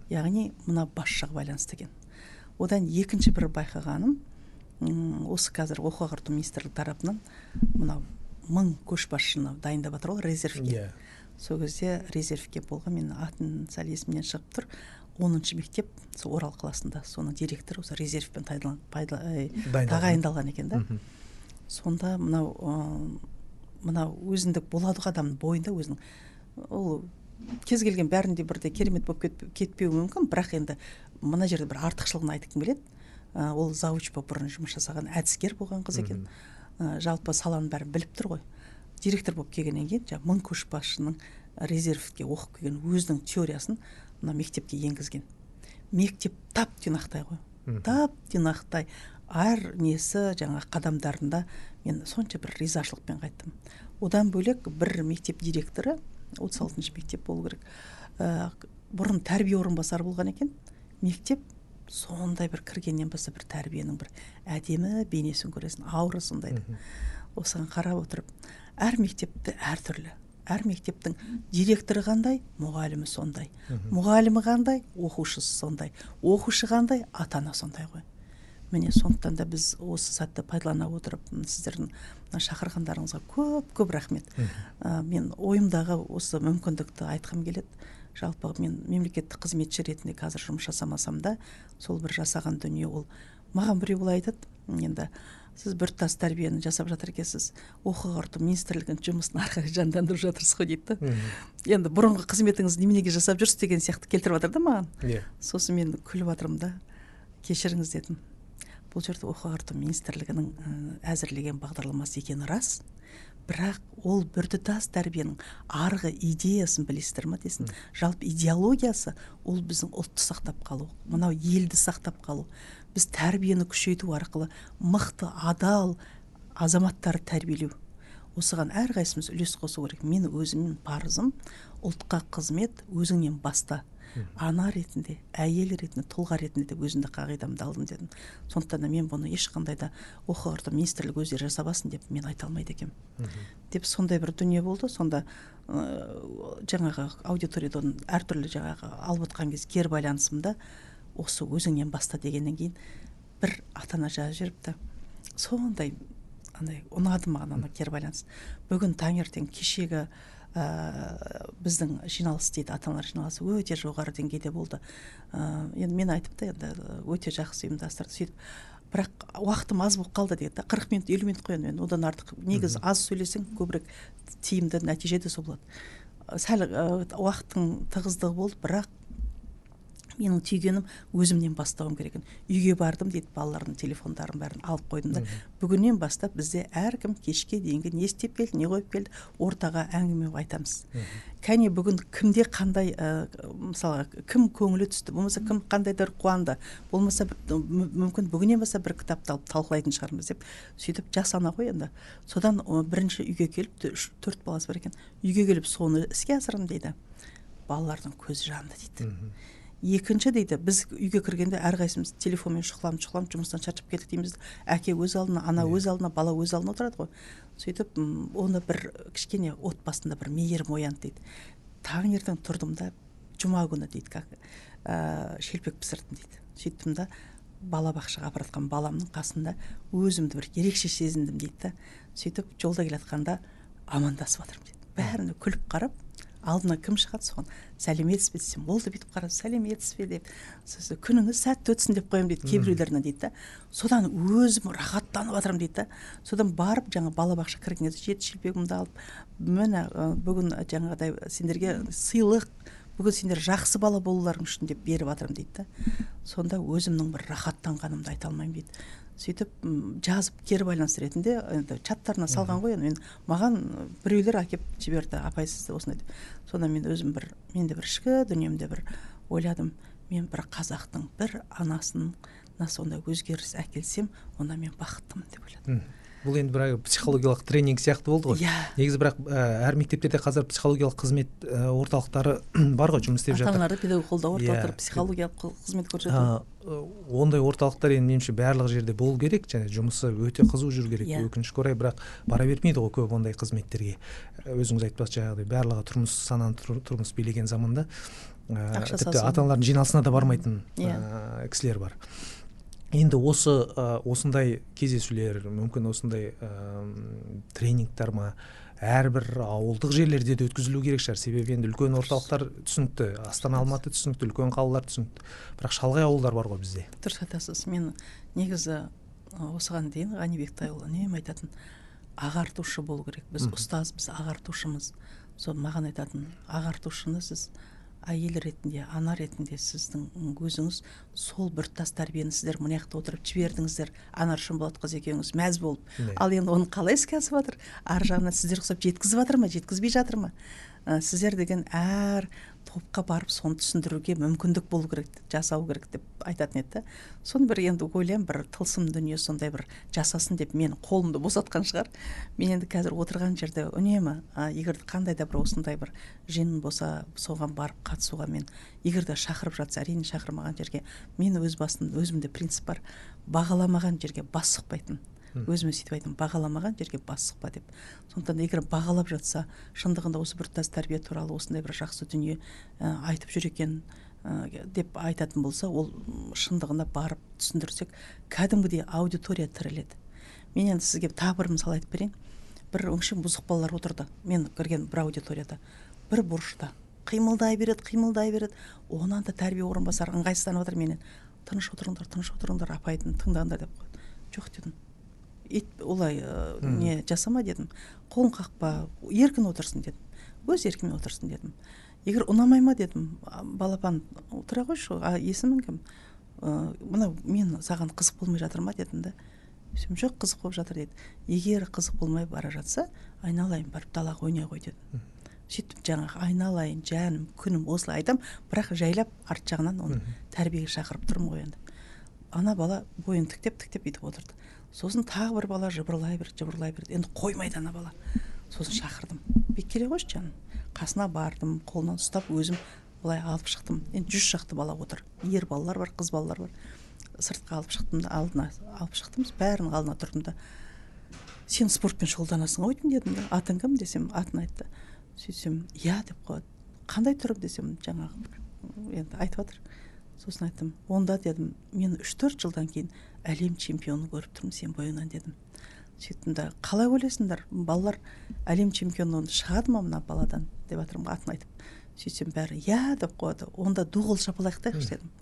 Яғни мына басшыға байланысты екен. Одан екінші бір байқағаным, осы қазір оқу ағарту министрлігі тарапынан мына 1000 көшбасшыны дайындап жатыр ғой резервке. Сол кезде резервке болған, мен атын сәл есімнен шығып тұр, 10-шы мектеп Орал қаласында, соның директоры осы резервпен тағайындалған екен да. Сонда мынау өзіндік болады адамның бойында өзінің, ол кез келген бәрінде бірде керемет болып кетпеуі мүмкін, бірақ енді мына жерде бір артықшылығын айтқым келеді. Ол зауч болып бұрын жұмыс жасаған әдіскер болған қыз екен. Жалпы саланың бәрін біліп тұр ғой. Директор болып келгеннен кейін 1000 көшбасшының резервке оқып келген өзінің теориясын мына мектепке енгізген. Мектеп тап-тұйнақтай ғой. Тап-тұйнақтай. Әр несі жаңа қадамдарында мен сонша бір ризашылықпен қайттым. Одан бөлек бір мектеп директоры, 36-шы мектеп болу керек, бұрын тәрбие орынбасары болған екен. Мектеп сондай бір кіргеннен бастап бір тәрбиенің бір әдемі бейнесін көресің, ауры сондайды. Осыған қарап отырып, әр мектепті әртүрлі. Әр мектептің директоры қандай, мұғалімі сондай. Мұғалімі қандай, оқушысы сондай. Оқушы қандай, ата-ана сондай ғой. Міне сондықтан да біз осы сәтті пайдалана отырып, сіздердің шақырғандарыңызға көп рахмет. Мен ойымдағы осы мүмкіндікті айтқым келеді. Жалпы мен мемлекеттік қызметші ретінде қазір жұмыс жасамасам да, сол бір жасаған дүние ол. Маған біреу былай айтады, енді сіз біртұтас тәрбиені жасап жатыр екенсіз, оқу ағарту министрлігінің жұмысын арқылы жандандырып жатырсыз ғой дейді. Енді бұрынғы қызметіңіз неменеге жасап жүрсіз деген сияқты келтіріп жатыр да маған. Сосын мен күліп жатырмын да, кешіріңіз дедім. Бұл жерде оқу ағарту министрлігінің әзірлеген бағдарламасы екені рас, бірақ ол біртұтас тәрбиенің арғы идеясын білесіздер ме десін. Жалпы идеологиясы ол біздің ұлтты сақтап қалу, мынау елді сақтап қалу. Біз тәрбиені күшейту арқылы мықты, адал азаматтарды тәрбиелеу. Осыған әрқайсымыз үлес қосу керек. Мен өзімнің парызым ұлтқа қызмет өзіңнен баста. Ана ретінде, әйел ретінде, тұлға ретінде де өзімді қағидамды алдым дедім. Сондықтан да мен бұны ешқандай да оқу ағарту министрлігі өздері жасабасын деп мен айта алмайды екенмін. Деп сондай бір дүние болды. Сонда жаңағы аудиториядан әртүрлі жаңағы алып отқан кез кері байланысымда осы өзіңнен баста дегеннен кейін бір ата-ана жазып жіберіпті. Сондай ұнады маған ана кері байланыс. Бүгін таңертең кешегі біздің жиналыс дейді, ата-аналар жиналысы өте жоғары деңгейде болды. Енді мен айтып та енді өте жақсы ұйымдастырды сөйтіп, бірақ уақытым аз болып қалды дейді. 40 минут, 50 минут қоян мен, одан артық. Негізі аз сөйлесең көбірек тиімді нәтиже де сол болады. Сәл уақыттың тығыздығы болды, бірақ менің түйгенім өзімнен бастауым керек. Үйге бардым дейді, балалардың телефондарын бәрін алып қойдым да. Бүгіннен бастап бізде әркім кешке дейінгі не істеп келді, не қойып келді, ортаға әңгіме айтамыз. Кәне бүгін кімде қандай, мысалы, кім көңілі түсті, болмаса кім қандайдар қуанды, болмаса мүмкін бүгіннен бастап бір кітапты алып талқылайтын шығармыз деп сөйтіп жасана ғой енді. Содан бірінші үйге келіп, 4 баласы бар екен, үйге келіп соны іске асырдым дейді. Балалардың көзі жанды дейді. Екінші дейді, біз үйге кіргенде әрқайсымыз телефонмен шұқылам, жұмыстан шаршап келдік дейміз. Әке өз алдына, ана өз алдына, бала өз алдына отырады ғой. Сөйтіп, оны бір кішкене отбасында бір мейірім оянды дейді. Таңертең тұрдым да, жұма күні дейді, шелпек пісірдім дейді. Сөйттім да, балабақшаға апаратқан баламның қасында өзімді бір ерекше сезіндім дейді. Сөйтіп, жолда келатқанда амандасып жатырмын дейді. Бәріне күліп қарап, алдына кім шығады соған сәлеметсіз бе десем, болды бүйтіп қарап сәлеметсіз бе деп, сіз күніңіз сәтті өтсін деп қоямын дейді кейбіреулеріне дейді да. Содан өзім рахаттанып жатырмын дейді да. Содан барып жаңа балабақша кірген кезде жеті шелпегімді алып, міне бүгін жаңағыдай сендерге сыйлық, бүгін сендер жақсы бала болуларың үшін деп беріп жатырмын дейді да. Сонда өзімнің бір рахаттанғанымды айта алмаймын дейді. Сөйтіп жазып кері байланыс ретінде енді чаттарына салған ғой, енді маған біреулер әкеп жіберді, апай сізді осындай деп. Сонда мен өзім менде бір ішкі дүниемде бір ойладым, мен бір қазақтың бір анасына сондай өзгеріс әкелсем, онда мен бақыттымын деп ойладым. Бұл енді бір психологиялық тренинг сияқты болды ғой. Негізі бірақ әр мектептерде қазір психологиялық қызмет орталықтары бар ғой, жұмыс істеп жатыр. Ата-аналарды педагог қолдау орталықтары психологиялық қызмет көрсетеді. Ондай орталықтар енді меніңше барлық жерде болу керек, және жұмысы өте қызу жүру керек. Өкінішке орай, бірақ бара бермейді ғой көп ондай қызметтерге. Өзіңіз айтпақшы жаңағыдай барлығы тұрмыс билеген заманда тіпті ата-аналардың жиналысына да бармайтын кісілер бар. Енді осындай кездесулер, мүмкін осындай тренингтер ма әрбір ауылдық жерлерде де өткізілу керек шығар. Себебі енді үлкен орталықтар түсінікті, Астана, Алматы түсінікті, үлкен қалалар түсінікті. Бірақ шалғай ауылдар бар ғой бізде. Дұрыс айтасыз. Мен негізі осыған дейін Ғанибек Тайұлы үнемі айтатын, ағартушы болу керек. Біз ұстаз, біз ағартушымыз. Сол маған айтатын, ағартушыны сіз әйел ретінде, ана ретінде сіздің өзіңіз сол біртас тәрбиені сіздер мына жақта отырып жібердіңіздер, Анар Шымболатқызы екеуіңіз мәз болып. Ал енді оны қалай іске асып жатыр? Ар жағына сіздер ұқсап жеткізіп жатыр ма, жеткізбей жатыр ма? Сіздер деген әр топқа барып соны түсіндіруге мүмкіндік болу керек, жасау керек деп айтатын еді. Соны бір енді ойлаймын, бір тылсым дүние сондай бір жасасын деп мен қолымды босатқан шығар. Мен енді қазір отырған жерде үнемі егер қандай да бір осындай бір жиын болса, соған барып қатысуға мен егер де шақырып жатса, әрине шақырмаған жерге мен өзімде принцип бар, бағаламаған жерге бас сұқпайтын. Өзіме сөйтіп айтам, бағаламаған жерге бас сұқпа деп. Сондықтан егер бағалап жатса, шындығында осы біртас тәрбие туралы осындай бір жақсы дүние айтып жүр екен деп айтатын болса, ол шындығында барып түсіндірсек, кәдімгідей аудитория тіріледі. Мен енді сізге тағы бір мысал айтып берейін. Бір өңшең бұзық балалар отырды. Мен кірген бір аудиторияда, бір бұрышта қимылдай береді. Онан да тәрбие орынбасары ыңғайсызданып жатыр менен. Тыныш отырыңдар, апайдың тыңдаңдар деп қойды. Жоқ дедім. Олай не жасама дедім. Қолын қақпа, еркін отырсын дедім. Өз еркімен отырсын дедім. Егер ұнамай ма дедім, балапан отыра қойшы, есімің кім? Мына мен саған қызық болмай жатыр ма дедім да. Жоқ, қызық болып жатыр деді. Егер қызық болмай бара жатса, айналайын барып далаға ойнай қой дедім. Сөйтіп жаңағы айналайын, жаным, күнім осылай айтам, бірақ жайлап арт жағынан оны тәрбиеге шақырып тұрмын ғой енді. Ана бала бойын тіктеп бүйтіп отырды. Сосын тағы бір бала жыбырлай берді. Енді қоймайды ана бала. Сосын шақырдым. Бек келе қойшы жаным. Қасына бардым, қолынан ұстап өзім былай алып шықтым. Енді 100 шақты бала отыр. Ер балалар бар, қыз балалар бар. Сыртқа алып шықтым да, алдына алып шықтым, бәрінің алдына тұрдым да. Сен спортпен шұғылданасың ғой дедім де. Атың кім десем, атын айтты. Сөйтсем, иә деп қойды. Қандай түрі десем, жаңағы енді айтып жатыр. Сосын айттым, онда дедім, мен 3-4 жылдан кейін әлем чемпионы көріп тұрмын сен бойыңнан дедім. Сөйттім да, қалай ойлайсыңдар, балалар әлем чемпионы шығады ма мына баладан деп жатырмын, атын айтып. Сөйтсем бәрі, иә деп қойды, онда ду қол шапалақтайықшы дедім.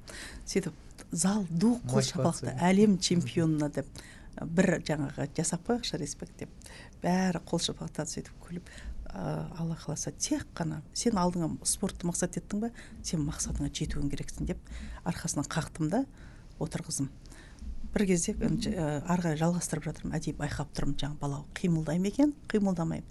Сөйтіп, зал ду қол шапалақты әлем чемпионына деп бір жаңағы жасап қойықшы респект деп. Бәрі қол шапалақтады, сөйтіп күліп. Алла қаласа тек қана сен алдыңа спортты мақсат еттің ба, сен мақсатыңа жетуің керексің деп арқасынан қақтым да отырғызым. Бір кезде арғай жалғастырып жатырмын, әдейі байқап тұрмын, жаңа бала қимылдай ма екен, қимылдамай.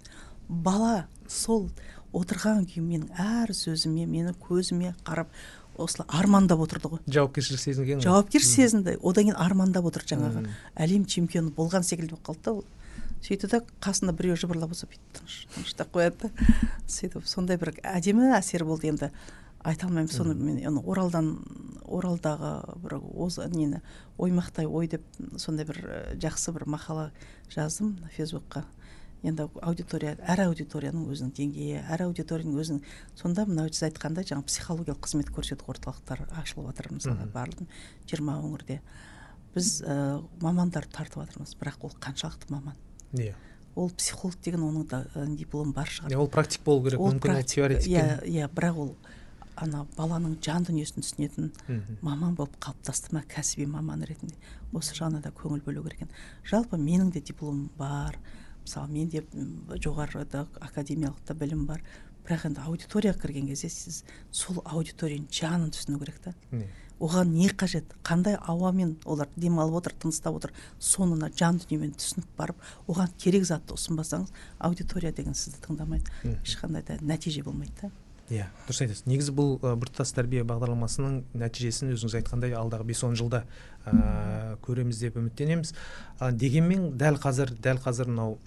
Бала сол отырған күйі менің әр сөзіме, мені көзіме қарап осылай армандап отырды ғой. Жауапкершілік сезінген. Жауапкершілік сезінді. Одан кейін армандап отыр жаңағы. Әлем чемпионы болған секілді болып қалды да ол. Сөйтті да қасында біреу жыбырлап болса тыныштап қояды да. Сөйтіп сондай бір әдемі әсер болды енді. Айта алмаймын, соны мен Оралдағы бір нені оймақтай ой деп сондай бір жақсы бір мақала жаздым Фейсбукқа. Енді әр аудиторияның өзінің деңгейі, әр аудиторияның өзінің, сонда мына сіз айтқандай жаңа психологиялық қызмет көрсету орталықтар ашылып жатыр мысалы барлық 20 өңірде. Біз мамандар тартып жатырмыз, бірақ ол қаншалықты маман? ол психолог деген оның да дипломы бар шығар. Ол практик болу керек, мүмкін ол теоретик. Иә, бірақ ол ана баланың жан дүниесін түсінетін маман болып қалыптасты ма, кәсіби маман ретінде, осы жағына да көңіл бөлу керек екен. Жалпы менің де дипломым бар, мысалы менде жоғарыда академиялықта білім бар, бірақ енді аудиторияға кірген кезде сіз сол аудиторияның жанын түсіну керек та. Оған не қажет, қандай ауамен олар демалып отыр, тыныстап отыр, сонына жан дүниемен түсініп барып, оған керек затты ұсынбасаңыз, аудитория деген сізді тыңдамайды, ешқандай да нәтиже болмайды да. Иә, дұрыс айтасыз. Негізі бұл біртұтас тәрбие бағдарламасының нәтижесін өзіңіз айтқандай алдағы 5-10 жылда көреміз деп үміттенеміз. Дегенмен дәл қазір мынау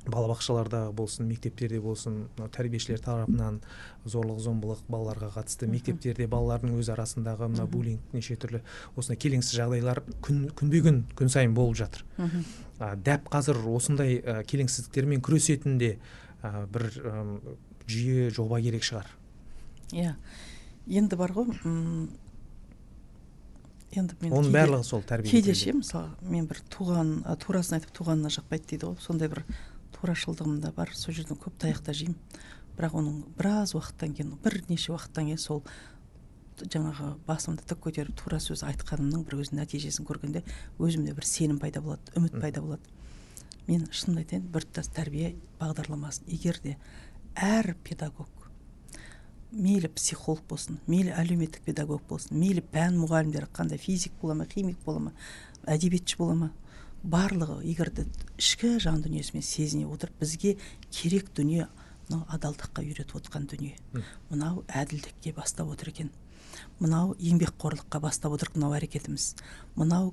балабақшаларда болсын, мектептерде болсын, тәрбиешілер тарапынан зорлық-зомбылық балаларға қатысты, мектептерде балалардың өз арасындағы мына буллинг, неше түрлі осындай келеңсіз жағдайлар күнбе-күн, күн сайын болып жатыр. Дәп қазір осындай келеңсіздіктермен күресетін де бір жүйе, жоба керек шығар. Иә, енді бар ғой, енді мен оның барлығы сол тәрбие. Кейде ше, мысалы, мен бір турасын айтып туғанына жақпайды дейді ғой, сондай бір турашылдығым да бар, сол жерден көп таяқта жеймін. Бірақ оның біраз уақыттан кейін, бірнеше уақыттан кейін сол жаңағы басымды тік көтеріп тура сөз айтқанымның бір өз нәтижесін көргенде өзімде бір сенім пайда болады, үміт пайда болады. Мен шынымды айтайын, біртұтас тәрбие бағдарламасын егер де әр педагог, мейлі психолог болсын, мейлі әлеуметтік педагог болсын, мейлі пән мұғалімдері, қандай физик бола ма, химик бола ма, әдебиетші бола ма, барлығы егерде ішкі жан дүниесімен сезіне отырып, бізге керек дүние мынау адалдыққа үйретіп отқан дүние, мынау әділдікке бастап отыр екен, мынау еңбекқорлыққа бастап отыр мынау әрекетіміз, мынау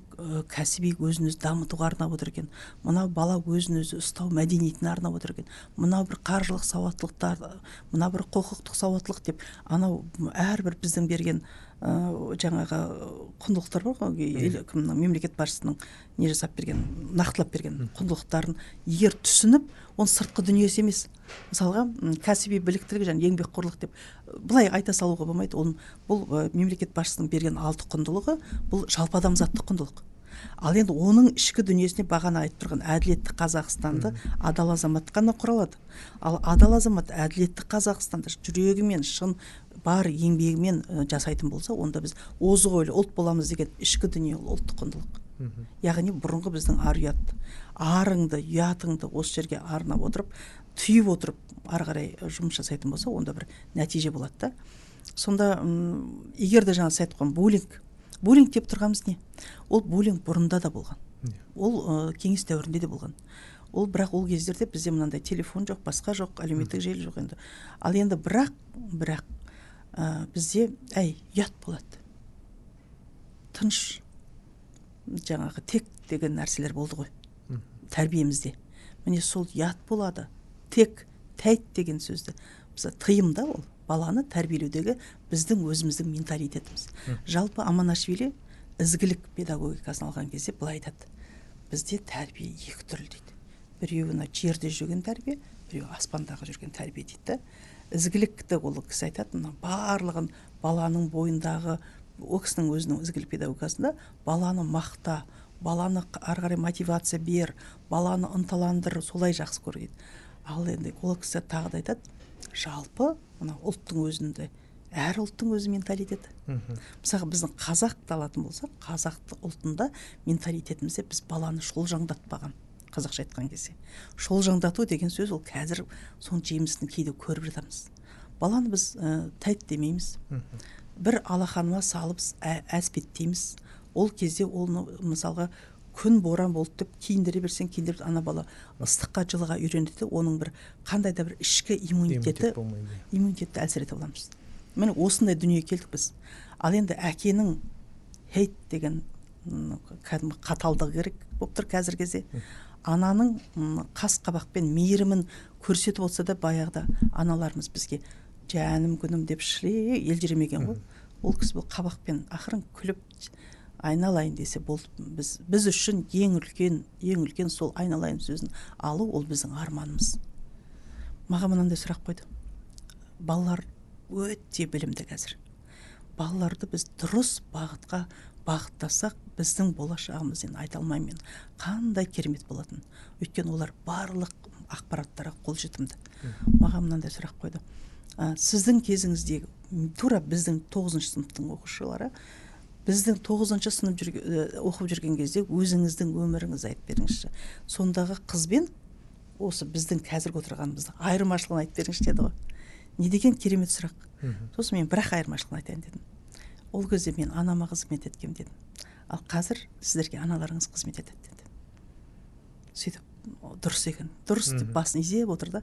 кәсіби өзін-өзі дамытуға арнап отыр екен, мынау бала өзін-өзі ұстау мәдениетіне арнап отыр екен, мынау бір қаржылық сауаттылықтар, мынау бір құқықтық сауаттылық деп, анау әрбір біздің берген жаңағы құндылықтар бар ғой, мемлекет басшысының не жасап берген, нақтылап берген құндылықтарын егер түсініп, оның сыртқы дүниесі емес. Мысалға, кәсіби біліктілік және еңбекқорлық деп былай айта салуға болмайды. Бұл мемлекет басшысының берген 6 құндылығы, бұл жалпы адамзаттық құндылық. Ал енді оның ішкі дүниесіне бағана айтып тұрған әділетті Қазақстанды адал азамат қана құралады. Ал адал азамат әділетті Қазақстанды жүрегімен, шын бар еңбегімен жасайтын болса, онда біз озық ойлы ұлт боламыз деген ішкі дүние ол ұлттық құндылық. Яғни бұрынғы біздің ар-ұят, арыңды, ұятыңды осы жерге арнап отырып, түйіп отырып, ары қарай жұмыс жасайтын болса, онда бір нәтиже болады да. Сонда егер де жаңа айтқан буллинг деп тұрғанымыз не? Ол буллинг бұрында да болған. Ол кеңес дәуірінде де болған. Ол бірақ ол кездерде бізде мынандай телефон жоқ, басқа жоқ, әлеуметтік желі жоқ енді. Ал енді бірақ бізде ұят болады. Тыныш жаңағы тек деген нәрселер болды ғой. Тәрбиемізде. Міне сол ұят болады. Тек, тәйт деген сөзді. Бізде тыйымда ол. Баланы тәрбиелеудегі біздің өзіміздің менталитетіміз. Жалпы Аманашвили ізгілік педагогикасын алған кезде былай айтады. Бізде тәрбие 2 түрлі дейді. Біреуі жерде жүрген тәрбие, біреуі аспандағы жүрген тәрбие дейді. Ізгілікті ол кісі айтады, барлығын баланың бойындағы, ол кісінің өзінің ізгілік педагогикасында баланы мақта, баланы ары қарай мотивация бер, баланы ынталандыр, солай жақсы көр дейді. Ал енді ол кісі тағы да айтады, жалпы ұлттың өзінде, әр ұлттың өзі менталитеті. Мысалы, біздің қазақты алатын болсақ, қазақты ұлтында менталитетімізде біз баланы шолжаңдатпаған, қазақша айтқан кезде. Шолжаңдату деген сөз, ол қазір соның жемісін кейде көріп жатамыз. Баланы біз тәйт демейміз. Бір алақаныма салып әспеттейміз. Ол кезде оны мысалға күн боран болды деп киіндіре берсең, киіндіріп ана бала ыстыққа жылыға үйренеді, оның бір қандай да бір ішкі иммунитетті әлсірете аламыз. Міне осындай дүние келдік біз. Ал енді әкенің хейт деген қаталдығы керек болып тұр қазір кезде. Ананың қас қабақпен мейірімін көрсетіп отса да, баяғыда аналарымыз бізге жаным күнім деп шіле елжіремеген ғой. Ол кісі бұл қабақпен ақырын күліп айналайын десе болды. Біз үшін ең үлкен сол айналайын сөзін алу, ол біздің арманымыз. Маған мынандай сұрақ қойды. Балалар өте білімді қазір. Балаларды біз дұрыс бағытқа бағыттасақ, біздің болашағымыз, айта алмаймын, қандай керемет болатын. Өйткені олар барлық ақпараттарға қолжетімді. Маған мынандай сұрақ қойды. Сіздің кезіңіздегі тура біздің 9-шы сыныптың оқушылары, біздің 9-шы сынып оқып жүрген кезде өзіңіздің өміріңізді айтып беріңізші. Сондағы қызбен осы біздің қазіргі отырғанымыздың айырмашылығын айтып беріңізші деді ғой. Не деген керемет сұрақ. Сосын мен бірақ айырмашылығын айтайын дедім. Ол кезде мен анама қызмет еткем дедім. Ал қазір сіздерге аналарыңыз қызмет етеді деді. Сөйтіп дұрыс екен, дұрыс деп басын изеп отырды.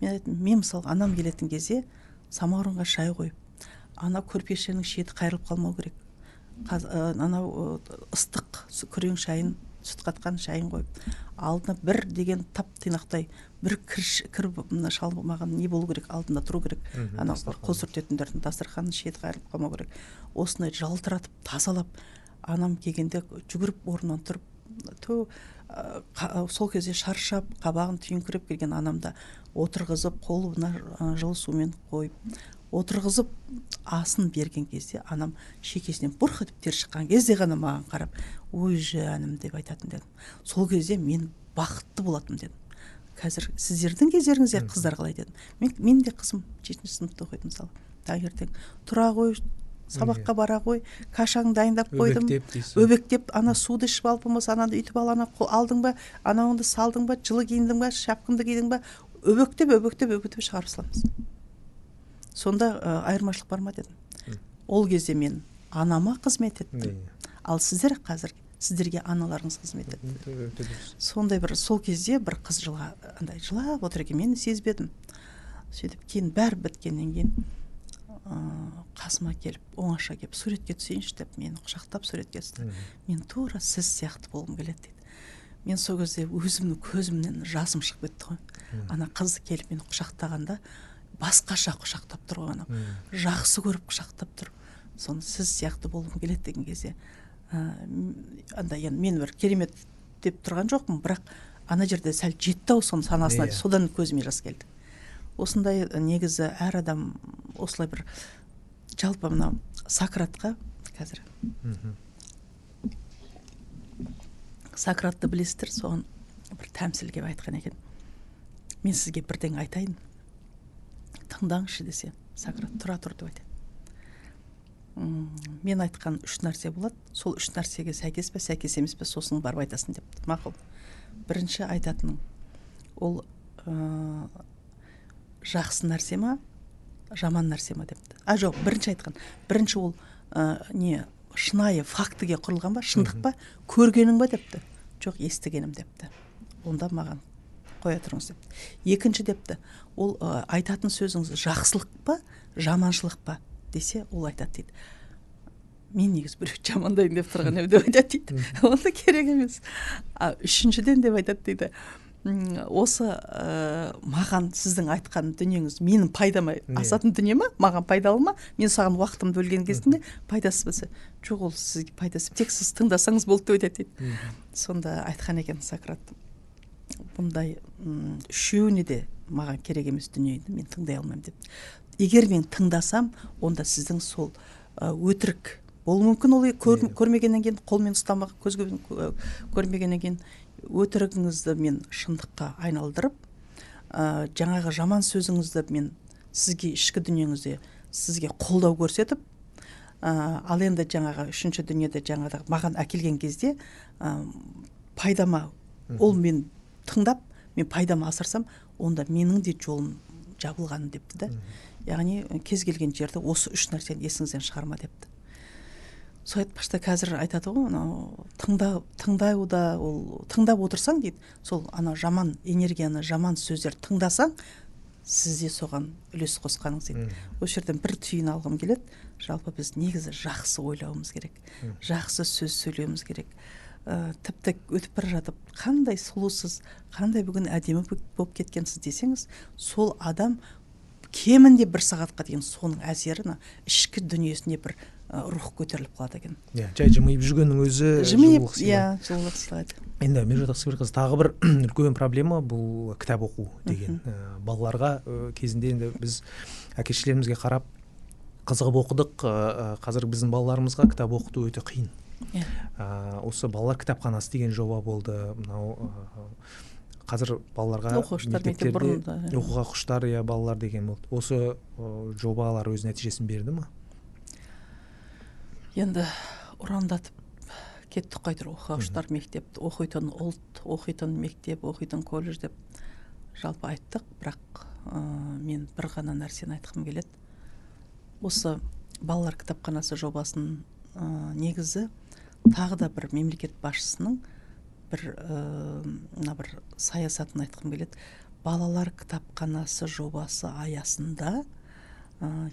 Мен айттым, мен мысалы анам келетін кезде самаурынға шай қойып, ана көрпешенің шеті қайырылып қалмау керек. Анау ыстық күрең шайын, сүт қатқан шайын қойып, алдына бір деген тап тинақтай бір кір шалмаған не болу керек, алдында тұру керек. Ана қол сүртетіндердің дастарханның шеті қайырылып қалмау керек. Осындай жалтыратып, тазалап, анам келгенде жүгіріп орнынан тұрып, сол кезде шаршап, қабағын түйіңкіреп келген анамда отырғызып, қолына жылы сумен қойып, отырғызып, асын берген кезде анам шекесінен бұрқ етіп тер шыққан кезде ғана маған қарап, ой жаным деп айтатын дедім. Сол кезде мен бақытты болатым дедім. Қазір сіздердің кездеріңізде қыздар қалай дедім. Мен де қызым 7-ші сыныпта оқиды мысалы. Таңертең тұра ғой, сабаққа бара ғой, кашаңды дайындап қойдым. Өбектеп, ана суды ішіп алып болмаса, ананы үйтіп ал, ана алдың ба, анауыңды салдың ба, жылы киіндің ба, шапкыңды кидің ба, өбектеп шығарып саламыз. Сонда айырмашылық бар ма дедім. Ол кезде мен анама қызмет еттім. Ал сіздер қазір сіздерге аналарыңыз қызмет етті. Сондай бір сол кезде бір қыз жылап отыр екен, мен сезбедім. Сөйтіп кейін бәрі біткеннен кейін қасыма келіп, оңаша келіп, суретке түсейінші деп, мені құшақтап суретке түсті. Мен тура сіз сияқты болғым келеді дейді. Мен сол кезде өзімнің көзімнен жасым шығып кетті ғой. Ана қыз келіп мені құшақтағанда басқаша құшақтап тұр ғой, жақсы көріп құшақтап тұр. Соны сіз сияқты болғым келеді деген кезде, мен бір керемет деп тұрған жоқпын, бірақ ана жерде сәл жетті-ау соны санасына, содан көзіме жас келді. Осындай негізі әр адам осылай бір жалпы мына Сократқа қазір Сократты білесіздер, соған бір тәмсілге айтқан екен. Мен сізге бірдеңе айтайын, тыңдаңызшы десе, Сократ тұра тұр деп айтады. Мен айтқан 3 нәрсе болады, сол 3 нәрсеге сәйкес пе, сәйкес емес пе, сосын барып айтасың депті. Мақұл. Бірінші айтатының, ол жақсы нәрсе ма, жаман нәрсе ма депті. Жоқ, бірінші айтқан. Бірінші ол шынайы фактіге құрылған ба, шындық па, көргенің ба депті. Жоқ, естігенім депті. Онда маған қоя тұрыңыз депті. Екінші депті, ол айтатын сөзіңіз жақсылық па, жаманшылық па десе, ол айтады дейді. Мен негіз біреуді жамандайын деп тұрған деп айтады дейді. Онда керек емес. Үшіншіден деп айтады дейді. Осы маған сіздің айтқан дүниеңіз менің пайдама асатын дүние ма, маған пайдалы ма, мен саған уақытымды бөлген кезінде пайдасы болса, жоқ, ол сізге пайдасы, тек сіз тыңдасаңыз болды деп айтады дейді. Сонда айтқан екен Сократ, бұндай үшеуіне де маған керек емес дүниені мен тыңдай алмаймын деп. Егер мен тыңдасам, онда сіздің сол өтірік болуы мүмкін, ол көрмегеннен кейін, қолмен ұстамақ, көзбен көрмегеннен кейін өтірігіңізді мен шындыққа айналдырып, жаңағы жаман сөзіңізді мен сізге ішкі дүниеңізде сізге қолдау көрсетіп, ал енді жаңағы үшінші дүниеде жаңағы маған әкелген кезде пайдама, ол мен тыңдап, мен пайдама асырсам, онда менің де жолым жабылғаны депті да. Яғни кез келген жерді осы 3 нәрсені есіңізден шығарма депті. Сол айтпашта қазір айтады ғой, тыңдап отырсаң дейді, сол ана жаман энергияны, жаман сөздер тыңдасаң, сізде соған үлес қосқаныңыз дейді. Осы жерден бір түйін алғым келеді. Жалпы біз негізі жақсы ойлауымыз керек, жақсы сөз сөйлеуіміз керек. Тіпті өтіп бара жатып, қандай сұлусыз, қандай бүгін әдемі болып кеткенсіз десеңіз, сол адам кемінде 1 сағатқа дейін соның әсері ішкі дүниесіне бір рух көтеріліп қалады екен. Жай жымиып жүргеннің өзі жылылық сыйлайды. Жылылық сыйлайды. Енді Мержат Ақсықбекқызы, тағы бір үлкен проблема бұл кітап оқу деген. Балаларға кезінде енді біз әке-шешелерімізге қарап қызығып оқыдық, қазір біздің балаларымызға кітап оқыту өте қиын. Осы балалар кітапханасы деген жоба болды. Мынау қазір балаларға оқуға құштар мектеп бұрында оқуға құштар балалар деген болды. Осы жобалар өз нәтижесін берді ма? Енді ұрандатып кеттік қайтыр оқуға құштар мектеп, оқитын ұлт, оқитын мектеп, оқитын колледж деп жалпы айттық, бірақ мен бір ғана нәрсені айтқым келеді. Осы балалар кітапханасы жобасын негізі тағы да бір мемлекет басшысының бір саясатын айтқым келеді. Балалар кітапханасы жобасы аясында,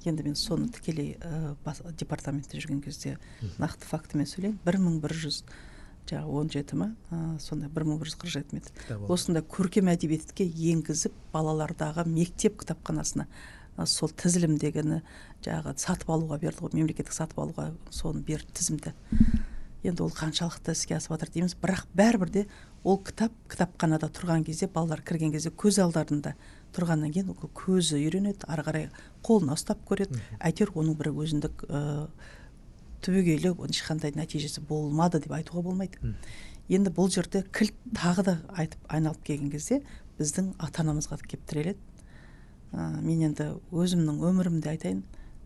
енді мен соны тікелей департаментте жүрген кезде нақты фактімен сөйлейін, 1117 ма, сонда 1147 метр. Осында көркем әдебиетке енгізіп балалардағы мектеп кітапханасына сол тізілімдегіні сатып алуға берді ғой, мемлекеттік сатып алуға соны берді тізімді. Енді ол қаншалықты іске асып жатыр дейміз, бірақ бәрібірде ол кітапханада тұрған кезде, балалар кірген кезде көз алдарында тұрғаннан кейін көзі үйренеді, ары қарай қолына ұстап көреді. Әйтеуір оның бір өзіндік түбегейлі ешқандай нәтижесі болмады деп айтуға болмайды. Енді бұл жерде кілт тағы да айтып айналып келген кезде біздің ата-анамызға келіп тіреледі. Мен енді өзімнің өмірімде айтайын,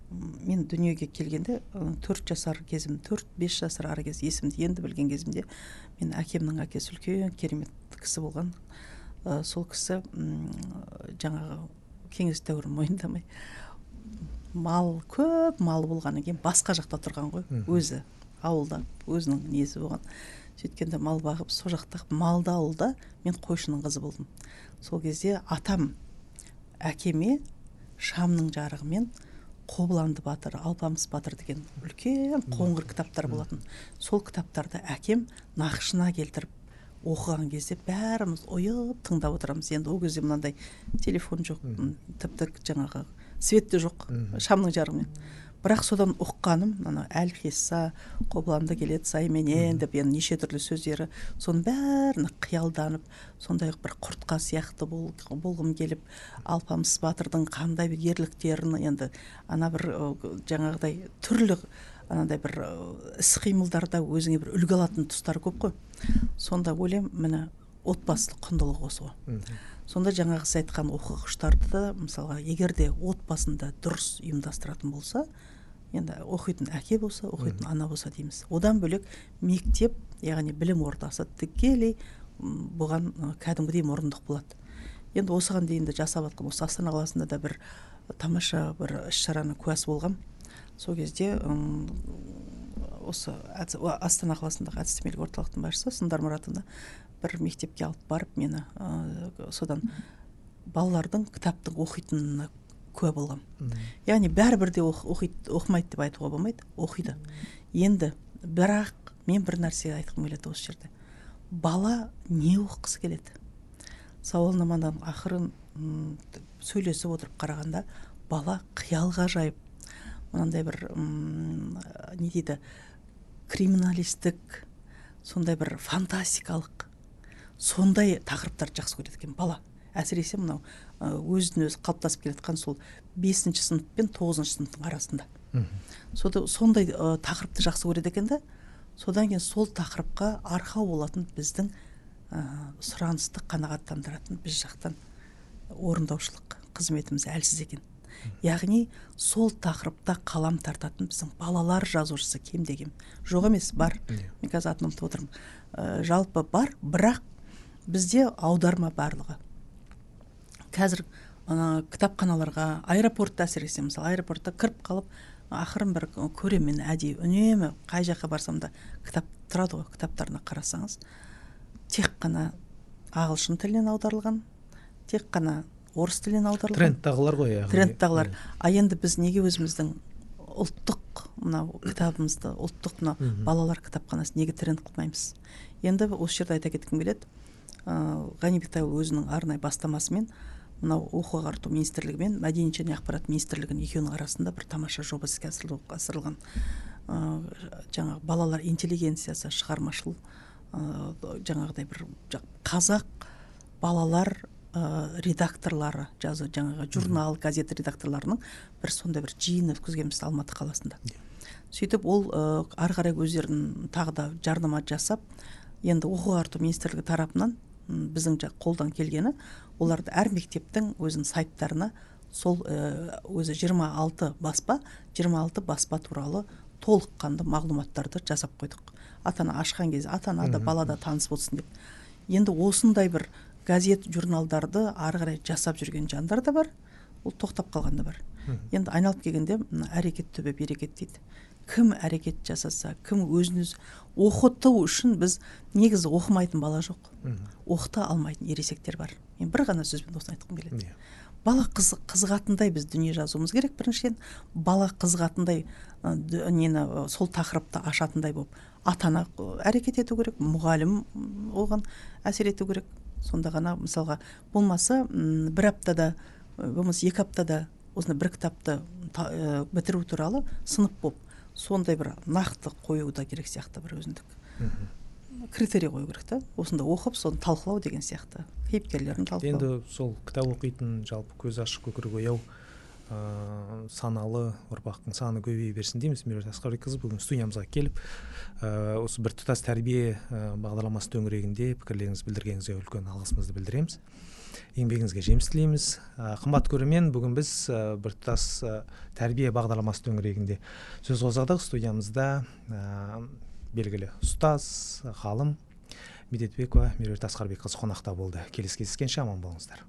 мен дүниеге келгенде 4 жасар кезім, 4-5 жасар ары кез есімді енді білген кезімде, мен әкемнің әкесі үлкен керемет кісі болған. Сол кісі жаңағы кеңес дәуірін мойындамай, көп малы болғаннан кейін басқа жақта тұрған ғой, өзі ауылда өзінің несі болған. Сөйткенде мал бағып, сол жақта малда ауылда мен қойшының қызы болдым. Сол кезде атам әкеме шамның жарығымен Қобыланды батыр, Алпамыс батыр деген үлкен қоңыр кітаптар болатын. Сол кітаптарды әкем нақышына келтіріп оқыған кезде бәріміз ойып тыңдап отырамыз. Енді ол кезде мынандай телефон жоқ, тіпті жаңағы свет те жоқ, шамның жарығымен. Бірақ содан ұққаным, Әл-Хисса, Қобыланды келеді сайменен деп, неше түрлі сөздері, соның бәрін қиялданып, сондай бір құртқа сияқты болғым келіп, Алпамыс батырдың қандай бір ерліктерін, енді бір жаңағыдай түрлі бір іс-қимылдарда өзіңе бір үлгі алатын тұстар көп қой. Сонда ойлаймын, міне отбасылық құндылық осы ғой. Сонда жаңағы сіз айтқан оқуға құштарды, мысалға, егерде отбасында дұрыс ұйымдастыратын болса, енді оқитын әке болса, оқитын ана болса дейміз. Одан бөлек мектеп, яғни білім ордасы тікелей бұған кәдімгідей мұрындық болады. Енді осыған дейін де жасап жатқан, осы Астана қаласында да бір тамаша бір іс-шараны куәсі болғам. Сол кезде осы Астана қаласындағы әдістемелік орталықтың басшысы Сындар Мұратовна бір мектепке алып барып мені содан балалардың кітаптың оқитынына куә болғам. Яғни бәрібірде оқымайды деп айтуға болмайды, оқиды. Енді бірақ мен бір нәрсе айтқым келеді осы жерде. Бала не оқысы келеді? Сауалнамадан ақырын сөйлесіп отырып қарағанда, бала қиялға жайып, мынандай бір не дейді, криминалистік, сондай бір фантастикалық, сондай тақырыптарды жақсы көреді екен бала. Әсіресе мынау өзін өзі қалыптасып келатқан сол 5-ші сынып пен 9-ші сыныптың арасында. Сондай тақырыпты жақсы көреді екен да, содан кейін сол тақырыпқа арқау болатын біздің сұранысты қанағаттандыратын біз жақтан орындаушылық қызметіміз әлсіз екен. Яғни сол тақырыпта қалам тартатын біздің балалар жазушысы кемде-кем жоқ емес, бар. Мен қазір атын ұмытып отырмын. Жалпы бар, бірақ бізде аударма барлығы. Қазір кітапханаларға, аэропортта әсіресе, мысалы, аэропортта кіріп қалып, ақырын бір көремін әдейі, үнемі қай жаққа барсам да кітап тұрады ғой, кітаптарына қарасаңыз, тек қана ағылшын тілінен аударылған, тек қана орыс тілінен аударылған. Трендтағылар ғой. Трендтағылар. Енді біз неге өзіміздің ұлттық мынау кітабымызды, ұлттық балалар кітапханасы неге тренд қылмаймыз? Енді осы жерде айта кеткім келеді. Ғанибек Тайұлы өзінің арнайы бастамасымен мынау оқу ағарту министрлігі мен мәдениет және ақпарат министрлігінің екеуінің арасында бір тамаша жоба іске асырылған. Жаңағы балалар интеллигенциясы, шығармашыл, жаңағыдай бір қазақ балалар редакторлары, жаңағы журнал, газет редакторларының бір сондай бір жиын өткізгенбіз Алматы қаласында. Сөйтіп ол ары қарай өздерін тағы да жарнама жасап, енді оқу ағарту министрлігі тарапынан біздің қолдан келгені оларды әр мектептің өзінің сайттарына сол өзі 26 баспа туралы толыққанды мағлұматтарды жасап қойдық. Ата-ана ашқан кезде ата-ана да бала да таныс болсын деп. Енді осындай бір газет, журналдарды ары қарай жасап жүрген жандар да бар, ол тоқтап қалған да бар. Енді айналып келгенде әрекет төбе берекет дейді. Кім әрекет жасаса, кім өзін-өз оқыту үшін біз негізі оқымайтын бала жоқ. Оқыта алмайтын ересектер бар. Мен бір ғана сөзбен осыны айтқым келеді. Бала қызығатындай біз дүние жазуымыз керек. Біріншіден бала қызығатындай сол тақырыпты ашатындай болып ата-ана әрекет ету керек, мұғалім оған әсер ету керек. Сонда ғана мысалға болмаса бір аптада, болмаса 2 аптада осыны бір кітапты бітіру туралы сынып болып, сондай бір нақты қою да керек сияқты, бір өзіндік критерий қою керек та. Осында оқып, соны талқылау деген сияқты. Кейіпкерлерін талқылау. Енді сол кітап оқитын, жалпы көз ашық көкірегі ояу саналы ұрпақтың саны көбейе берсін дейміз. Меруерт Асқарбекқызы бүгін студиямызға келіп, осы біртұтас тәрбие бағдарламасы төңірегінде пікірлеріңізді білдіргеніңізге үлкен алғысымызды білдіреміз. Еңбегіңізге жеміс тілейміз. Қымбат көрермен, бүгін біз біртұтас тәрбие бағдарламасы төңірегінде сөз қозғадық. Студиямызда белгілі ұстаз, ғалым Медетбекова Меруерт Асқарбекқызы қонақта болды. Келесі кездескенше аман болыңыздар.